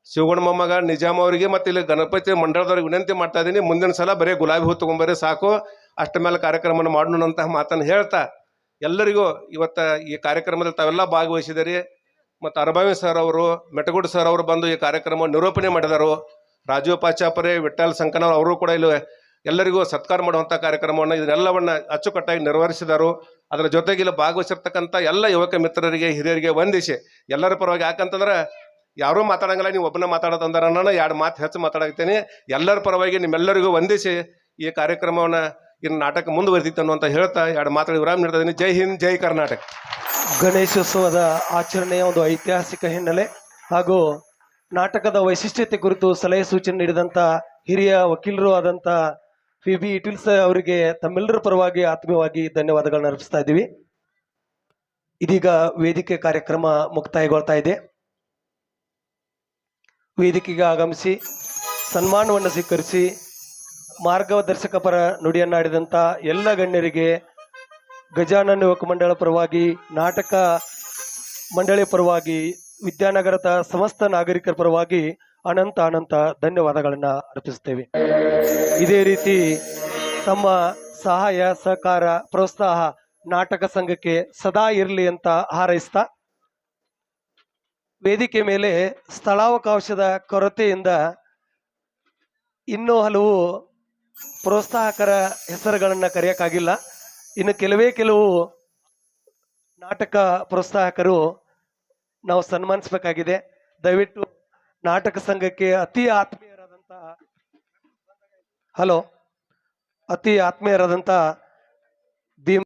D: ಶಿವಗಣ ಮೊಮ್ಮಗ ನಿಜಾಮ್ ಅವರಿಗೆ ಮತ್ತು ಇಲ್ಲಿ ಗಣಪತಿ ಮಂಡಳದವ್ರಿಗೆ ವಿನಂತಿ ಮಾಡ್ತಾ ಇದ್ದೀನಿ, ಮುಂದಿನ ಸಲ ಬರೀ ಗುಲಾಬಿ ಹೂ ತೊಗೊಂಬರ್ರಿ ಸಾಕು, ಅಷ್ಟ ಮೇಲೆ ಕಾರ್ಯಕ್ರಮನ ಮಾಡೋಣ ಅಂತ ಮಾತನ್ನು ಹೇಳ್ತಾ, ಎಲ್ಲರಿಗೂ ಇವತ್ತು ಈ ಕಾರ್ಯಕ್ರಮದಲ್ಲಿ ತಾವೆಲ್ಲ ಭಾಗವಹಿಸಿದಿರಿ. ಮತ್ತು ಅರಭಾವಿ ಸರ್ ಅವರು, ಮೆಟಗುಡ್ ಸರ್ ಅವರು ಬಂದು ಈ ಕಾರ್ಯಕ್ರಮ ನಿರೂಪಣೆ ಮಾಡಿದರು. ರಾಜೀವ್ ಪಾಚಾಪುರೆ, ವಿಠಲ್ ಸಂಕನವ್ರು ಅವರು ಕೂಡ ಇಲ್ಲಿ ಎಲ್ಲರಿಗೂ ಸತ್ಕಾರ ಮಾಡುವಂಥ ಕಾರ್ಯಕ್ರಮವನ್ನು ಇದನ್ನೆಲ್ಲವನ್ನು ಅಚ್ಚುಕಟ್ಟಾಗಿ ನೆರವೇರಿಸಿದರು. ಅದರ ಜೊತೆಗೆ ಇಲ್ಲಿ ಭಾಗವಹಿಸಿರ್ತಕ್ಕಂಥ ಎಲ್ಲ ಯುವಕ ಮಿತ್ರರಿಗೆ, ಹಿರಿಯರಿಗೆ ವಂದಿಸಿ ಎಲ್ಲರ ಪರವಾಗಿ, ಯಾಕಂತಂದ್ರೆ ಯಾರೂ ಮಾತಾಡಂಗಿಲ್ಲ, ನೀವು ಒಬ್ಬನ ಮಾತಾಡೋದಂದ್ರೆ ನಾನು 2 ಮಾತು ಹೆಚ್ಚು ಮಾತಾಡಾಕ್ತೇನೆ. ಎಲ್ಲರ ಪರವಾಗಿ ನಿಮ್ಮೆಲ್ಲರಿಗೂ ವಂದಿಸಿ ಈ ಕಾರ್ಯಕ್ರಮವನ್ನು ಇನ್ನು ನಾಟಕ ಮುಂದುವರಿತಿತ್ತು ಅನ್ನುವಂತ ಹೇಳ್ತಾ 2 ಮಾತುಗಳು ವಿರಾಮ ನೀಡ್ತಾ ಇದ್ದೀನಿ. ಜೈ ಹಿಂದ್, ಜೈ ಕರ್ನಾಟಕ.
A: ಗಣೇಶೋತ್ಸವದ ಆಚರಣೆಯ ಒಂದು ಐತಿಹಾಸಿಕ ಹಿನ್ನೆಲೆ ಹಾಗೂ ನಾಟಕದ ವೈಶಿಷ್ಟ್ಯತೆ ಕುರಿತು ಸಲಹೆ ಸೂಚನೆ ನೀಡಿದಂಥ ಹಿರಿಯ ವಕೀಲರು ಆದಂಥ PB ಇಟಿಲ್ಸ್ ಅವರಿಗೆ ತಮ್ಮೆಲ್ಲರ ಪರವಾಗಿ ಆತ್ಮೀಯವಾಗಿ ಧನ್ಯವಾದಗಳನ್ನ ಅರ್ಪಿಸ್ತಾ ಇದ್ದೀವಿ. ಇದೀಗ ವೇದಿಕೆ ಕಾರ್ಯಕ್ರಮ ಮುಕ್ತಾಯಗೊಳ್ತಾ ಇದೆ. ವೇದಿಕೆಗೆ ಆಗಮಿಸಿ ಸನ್ಮಾನವನ್ನು ಸ್ವೀಕರಿಸಿ ಮಾರ್ಗದರ್ಶಕ ಪರ ನುಡಿಯನ್ನಾಡಿದಂಥ ಎಲ್ಲ ಗಣ್ಯರಿಗೆ ಗಜಾನನ ಯುವಕ ಮಂಡಳ ಪರವಾಗಿ, ನಾಟಕ ಮಂಡಳಿ ಪರವಾಗಿ, ವಿದ್ಯಾನಗರದ ಸಮಸ್ತ ನಾಗರಿಕರ ಪರವಾಗಿ ಅನಂತ ಧನ್ಯವಾದಗಳನ್ನು ಅರ್ಪಿಸುತ್ತೇವೆ. ಇದೇ ರೀತಿ ತಮ್ಮ ಸಹಾಯ, ಸಹಕಾರ, ಪ್ರೋತ್ಸಾಹ ನಾಟಕ ಸಂಘಕ್ಕೆ ಸದಾ ಇರಲಿ ಅಂತ ಹಾರೈಸ್ತಾ, ವೇದಿಕೆ ಮೇಲೆ ಸ್ಥಳಾವಕಾಶದ ಕೊರತೆಯಿಂದ ಇನ್ನೂ ಹಲವು ಪ್ರೋತ್ಸಾಹಕರ ಹೆಸರುಗಳನ್ನ ಕರೆಯಕ್ಕಾಗಿಲ್ಲ. ಇನ್ನು ಕೆಲವು ನಾಟಕ ಪ್ರೋತ್ಸಾಹಕರು ನಾವು ಸನ್ಮಾನಿಸಬೇಕಾಗಿದೆ. ದಯವಿಟ್ಟು ನಾಟಕ ಸಂಘಕ್ಕೆ ಅತಿ ಆತ್ಮೀಯರಾದಂಥ ಭೀಮ್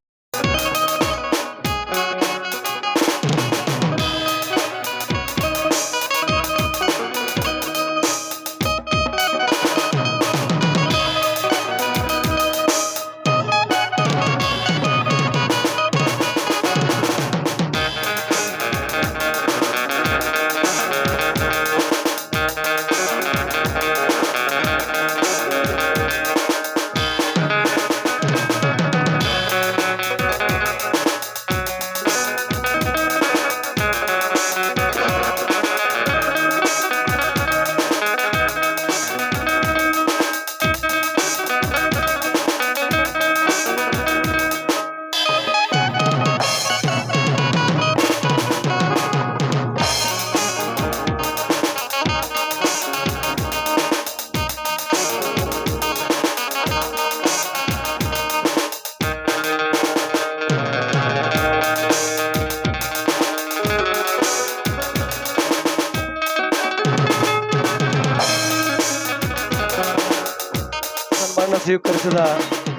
A: ಸನ್ಮಾನ ಸ್ವೀಕರಿಸಿದ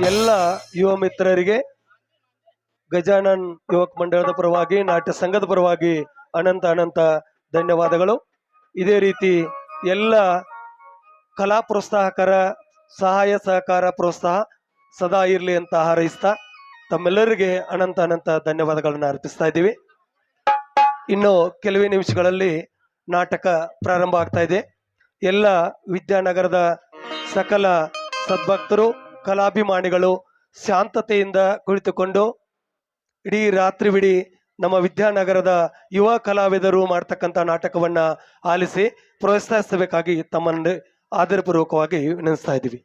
A: ಎಲ್ಲ ಯುವ ಮಿತ್ರರಿಗೆ ಗಜಾನನ್ ಯುವಕ ಮಂಡಳದ ಪರವಾಗಿ, ನಾಟ್ಯ ಸಂಘದ ಪರವಾಗಿ ಅನಂತ ಧನ್ಯವಾದಗಳು. ಇದೇ ರೀತಿ ಎಲ್ಲ ಕಲಾ ಪ್ರೋತ್ಸಾಹಕರ ಸಹಾಯ ಸಹಕಾರ ಪ್ರೋತ್ಸಾಹ ಸದಾ ಇರಲಿ ಅಂತ ಹಾರೈಸ್ತಾ ತಮ್ಮೆಲ್ಲರಿಗೆ ಅನಂತ ಧನ್ಯವಾದಗಳನ್ನ ಅರ್ಪಿಸ್ತಾ ಇದ್ದೀವಿ. ಇನ್ನು ಕೆಲವೇ ನಿಮಿಷಗಳಲ್ಲಿ ನಾಟಕ ಪ್ರಾರಂಭ ಆಗ್ತಾ ಇದೆ. ಎಲ್ಲ ವಿದ್ಯಾನಗರದ ಸಕಲ ಸದ್ಭಕ್ತರು, ಕಲಾಭಿಮಾನಿಗಳು ಶಾಂತತೆಯಿಂದ ಕುಳಿತುಕೊಂಡು ಇಡೀ ರಾತ್ರಿವಿಡೀ ನಮ್ಮ ವಿದ್ಯಾನಗರದ ಯುವ ಕಲಾವಿದರು ಮಾಡ್ತಕ್ಕಂಥ ನಾಟಕವನ್ನ ಆಲಿಸಿ ಪ್ರೋತ್ಸಾಹಿಸಬೇಕಾಗಿ ತಮ್ಮನ್ನು ಆದರಪೂರ್ವಕವಾಗಿ ವಿನಂತಿಸ್ತಾ ಇದ್ದೀವಿ.